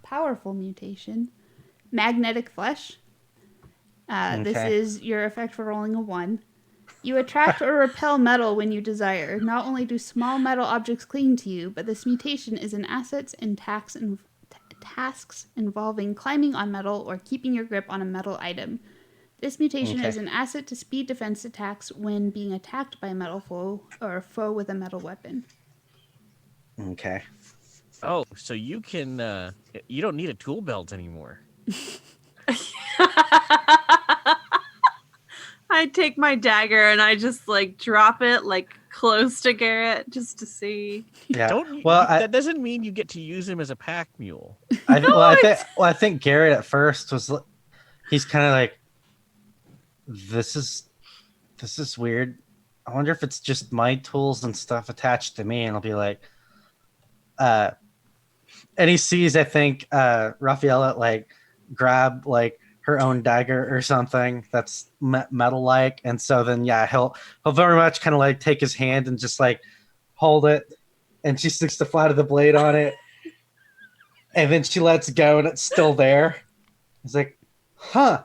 powerful mutation, magnetic flesh. This Okay. is your effect for rolling a 1. You attract or repel metal when you desire. Not only do small metal objects cling to you, but this mutation is in assets and tasks involving climbing on metal or keeping your grip on a metal item. This mutation Okay. is an asset to speed defense attacks when being attacked by a metal foe or a foe with a metal weapon. Okay. Oh, so you can you don't need a tool belt anymore. I take my dagger and I just like drop it like close to Garrett just to see. Yeah. Well, that doesn't mean you get to use him as a pack mule. I think Garrett at first was he's kind of like, this is weird. I wonder if it's just my tools and stuff attached to me, and I'll be like, and he sees, I think, Rafaela like grab like her own dagger or something that's metal like, and so then he'll very much kind of like take his hand and just like hold it, and she sticks the flat of the blade on it, and then she lets go, and it's still there. He's like, huh.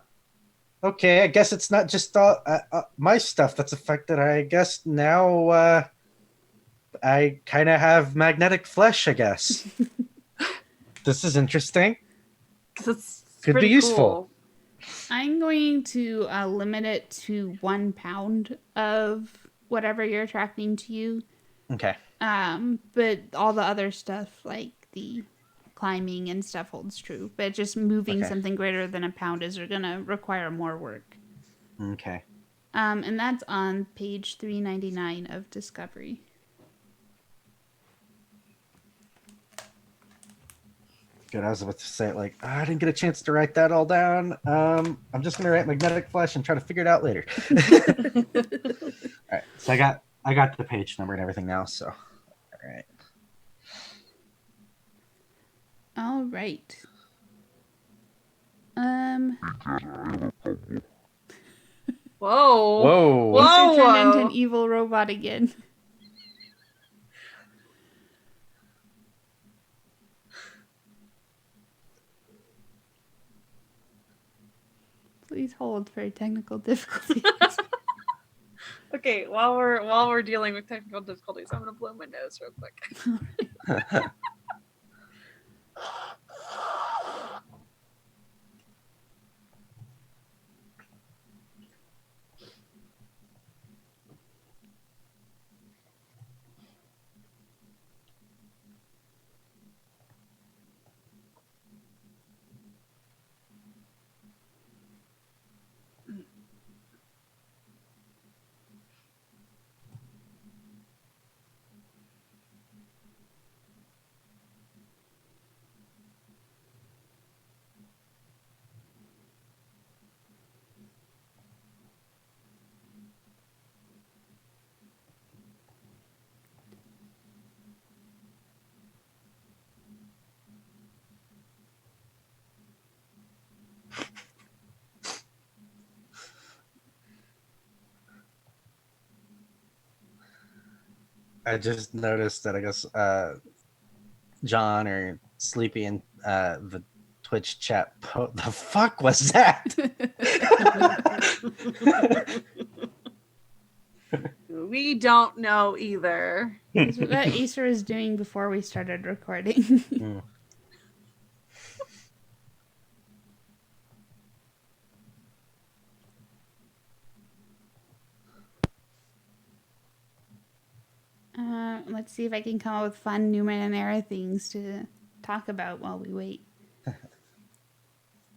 Okay, I guess it's not just my stuff that's affected. I guess now I kind of have magnetic flesh, I guess. This is interesting. Could be useful. Cool. I'm going to limit it to 1 pound of whatever you're attracting to you. Okay. But all the other stuff, like the climbing and stuff, holds true. But just moving something greater than 1 pound is going to require more work. Okay. And that's on page 399 of Discovery. Good. I was about to say, like, I didn't get a chance to write that all down. I'm just gonna write magnetic flesh and try to figure it out later. All right. So I got the page number and everything now. So, all right. All right. Whoa. Whoa. Turned into an evil robot again. Please hold for technical difficulties. Okay, while we're dealing with technical difficulties, I'm gonna blow my nose real quick. I just noticed that I guess John or Sleepy in the Twitch chat. The fuck was that? We don't know either. This is what Acer was doing before we started recording. Mm. Let's see if I can come up with fun Numenera things to talk about while we wait.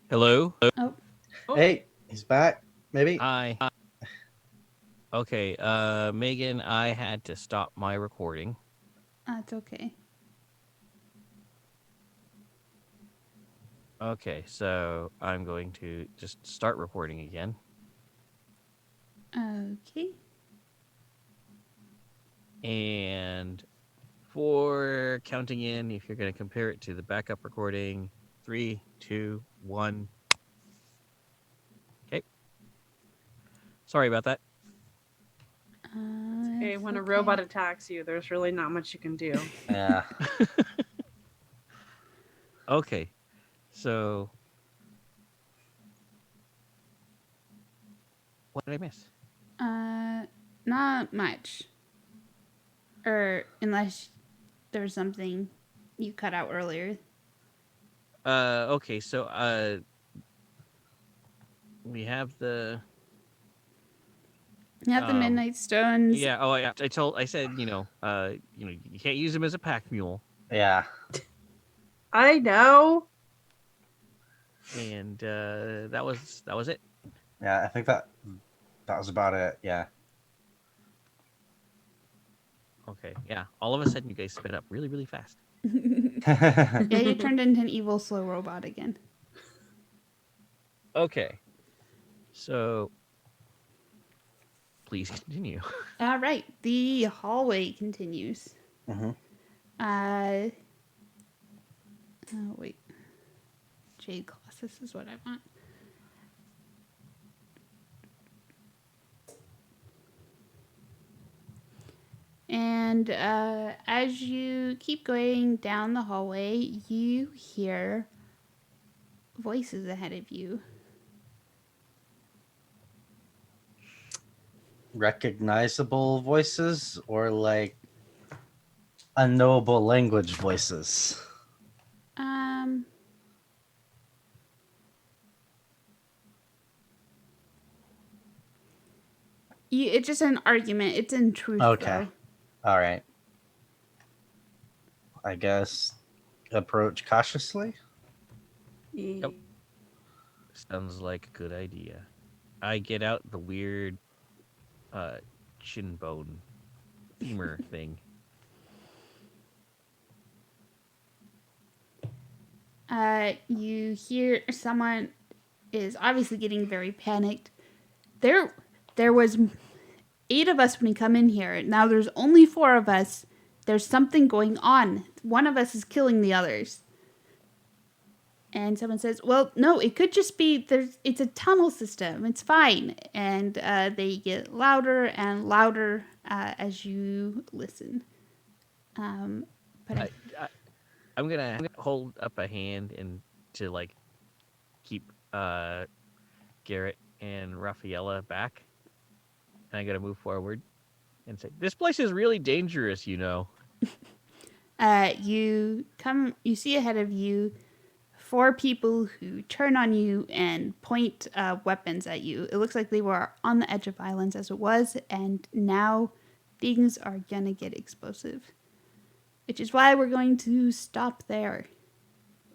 Hello? Oh, Hey, he's back. Maybe. Hi. Okay, Megan, I had to stop my recording. that's okay. Okay, so I'm going to just start recording again. Okay. And for counting in, if you're going to compare it to the backup recording, 3, 2, 1. Okay. Sorry about that. Okay, when a robot attacks you, there's really not much you can do. Yeah. Okay, so what did I miss? Not much. Or unless there's something you cut out earlier. Okay, so we have the You have the Midnight Stones. yeah. Oh, I said you can't use him as a pack mule, Yeah. I know. and that was it. Yeah. I think that was about it. Yeah. Okay, yeah. All of a sudden, you guys sped up really, really fast. Yeah, you turned into an evil slow robot again. Okay, so please continue. All right, the hallway continues. Mhm. Oh wait, Jade Colossus is what I want. And as you keep going down the hallway, you hear voices ahead of you. Recognizable voices or like unknowable language voices? It's just an argument. It's in truth, Okay. though. All right. I guess approach cautiously. Yep. Sounds like a good idea. I get out the weird chin bone femur thing. You hear someone is obviously getting very panicked. There was 8 of us when we come in here. Now there's only 4 of us. There's something going on. One of us is killing the others. And someone says, well, no, it could just be, it's a tunnel system. It's fine. And they get louder and louder as you listen. But I'm gonna hold up a hand and to like keep Garrett and Raffaella back. And I gotta move forward and say, this place is really dangerous, you know. you see ahead of you 4 people who turn on you and point weapons at you. It looks like they were on the edge of violence as it was, and now things are gonna get explosive. Which is why we're going to stop there.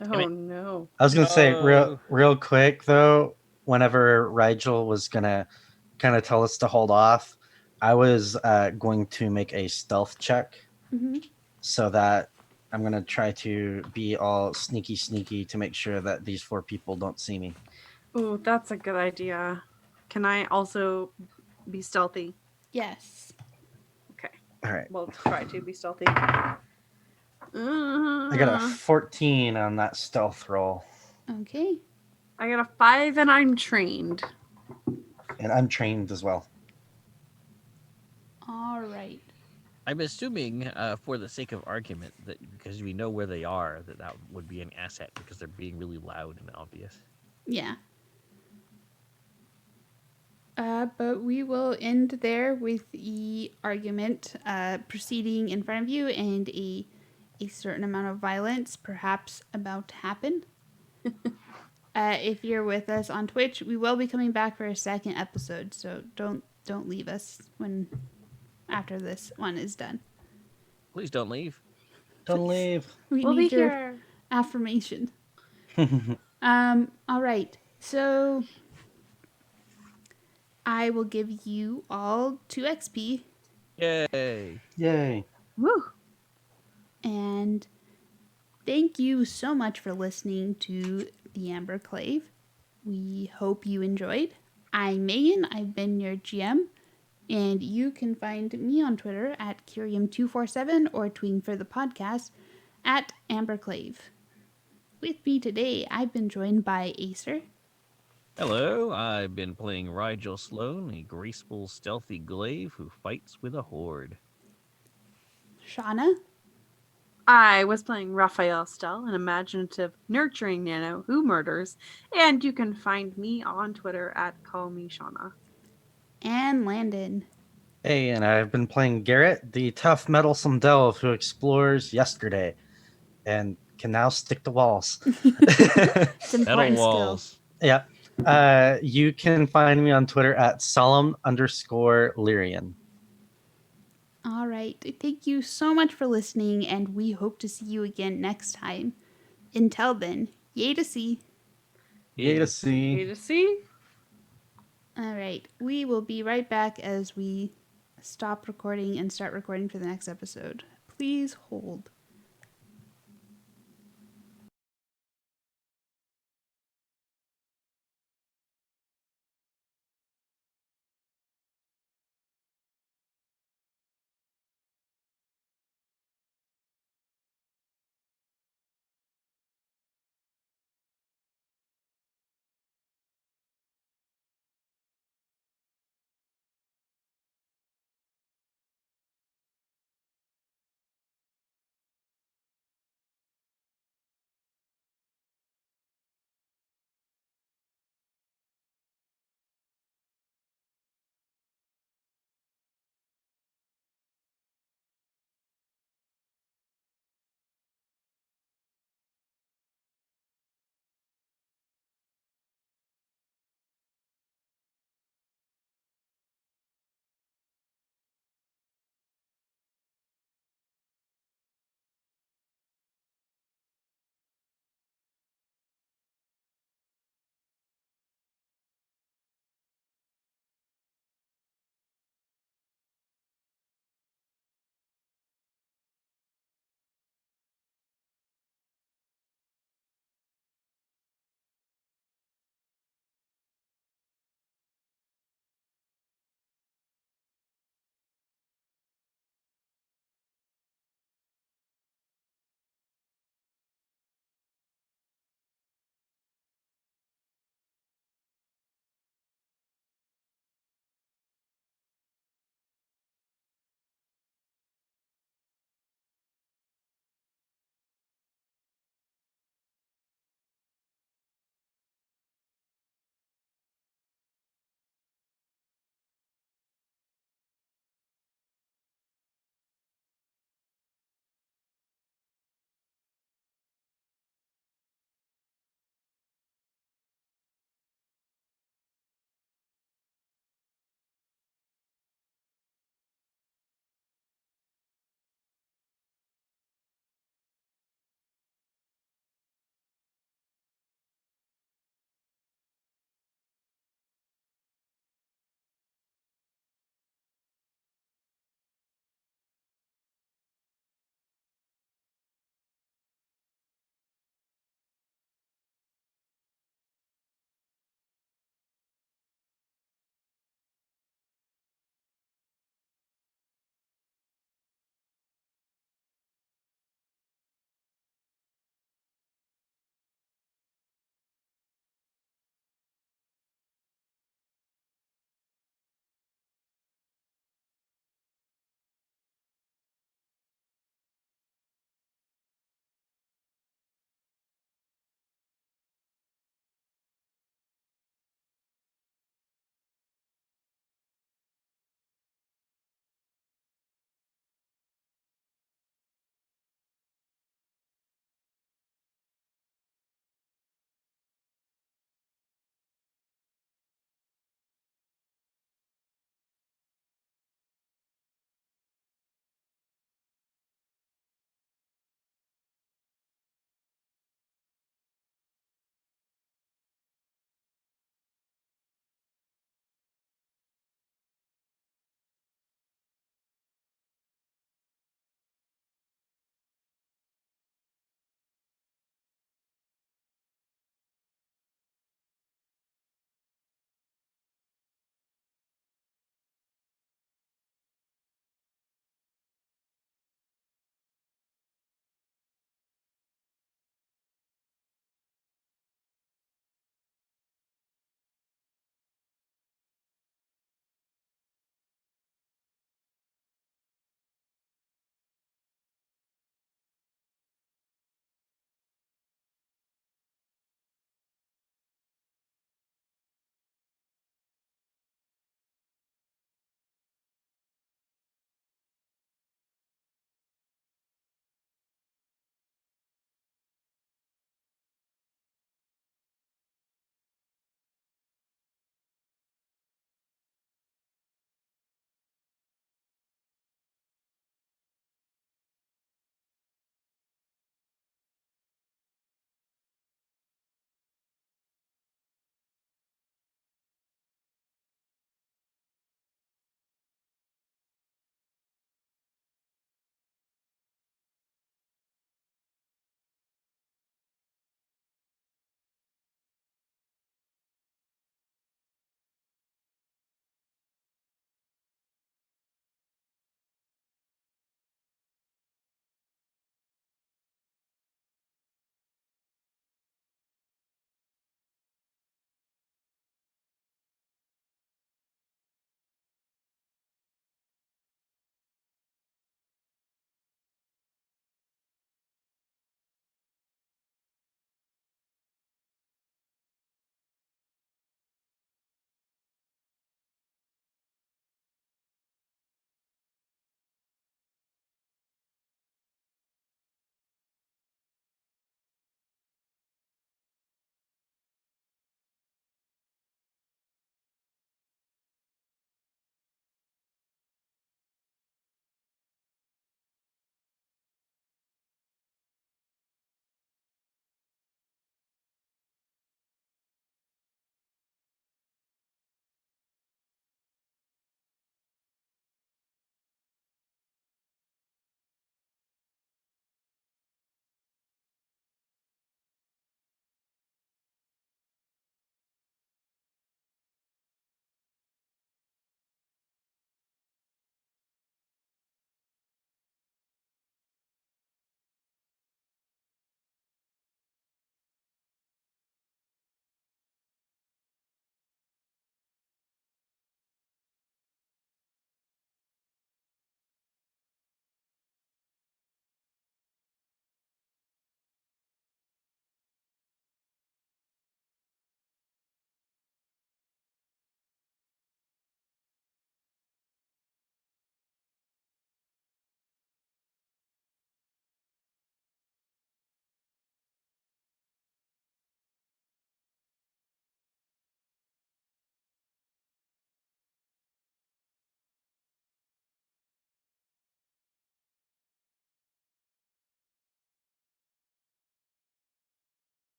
Oh no. I was gonna say No. real quick though, whenever Rigel was gonna kind of tell us to hold off, I was going to make a stealth check so that I'm gonna try to be all sneaky to make sure that these 4 people don't see me. Ooh, that's a good idea. Can I also be stealthy? Yes. Okay. All right. Well, try to be stealthy. I got a 14 on that stealth roll. Okay. I got a 5 and I'm trained. And I'm trained as well. All right. I'm assuming, for the sake of argument, that because we know where they are, that would be an asset because they're being really loud and obvious. Yeah. But we will end there with the argument proceeding in front of you and a certain amount of violence perhaps about to happen. If you're with us on Twitch, we will be coming back for a second episode, so don't leave us when after this one is done. Please don't leave. Don't leave. We We'll be need your here. affirmation. All right. So I will give you all 2 XP Yay! Yay. Woo. and thank you so much for listening to the Amber Clave. We hope you enjoyed. I'm Megan. I've been your GM, and you can find me on Twitter at Curium247 or tweeting for the podcast at AmberClave. With me today, I've been joined by Acer, Hello, I've been playing Rigel Sloan, a graceful, stealthy glaive who fights with a horde. Shauna, I was playing Raphael Stell, an imaginative, nurturing nano who murders, and you can find me on Twitter at callmeshauna. and Landon. Hey, and I've been playing Garrett, the tough, meddlesome delve who explores yesterday and can now stick to walls. It's an Metal important skill. walls. Yeah. You can find me on Twitter at solemn_Lyrian. All right. Thank you so much for listening, and we hope to see you again next time. Until then, yay to see. Yay to A see. to C. All right. We will be right back as we stop recording and start recording for the next episode. Please hold.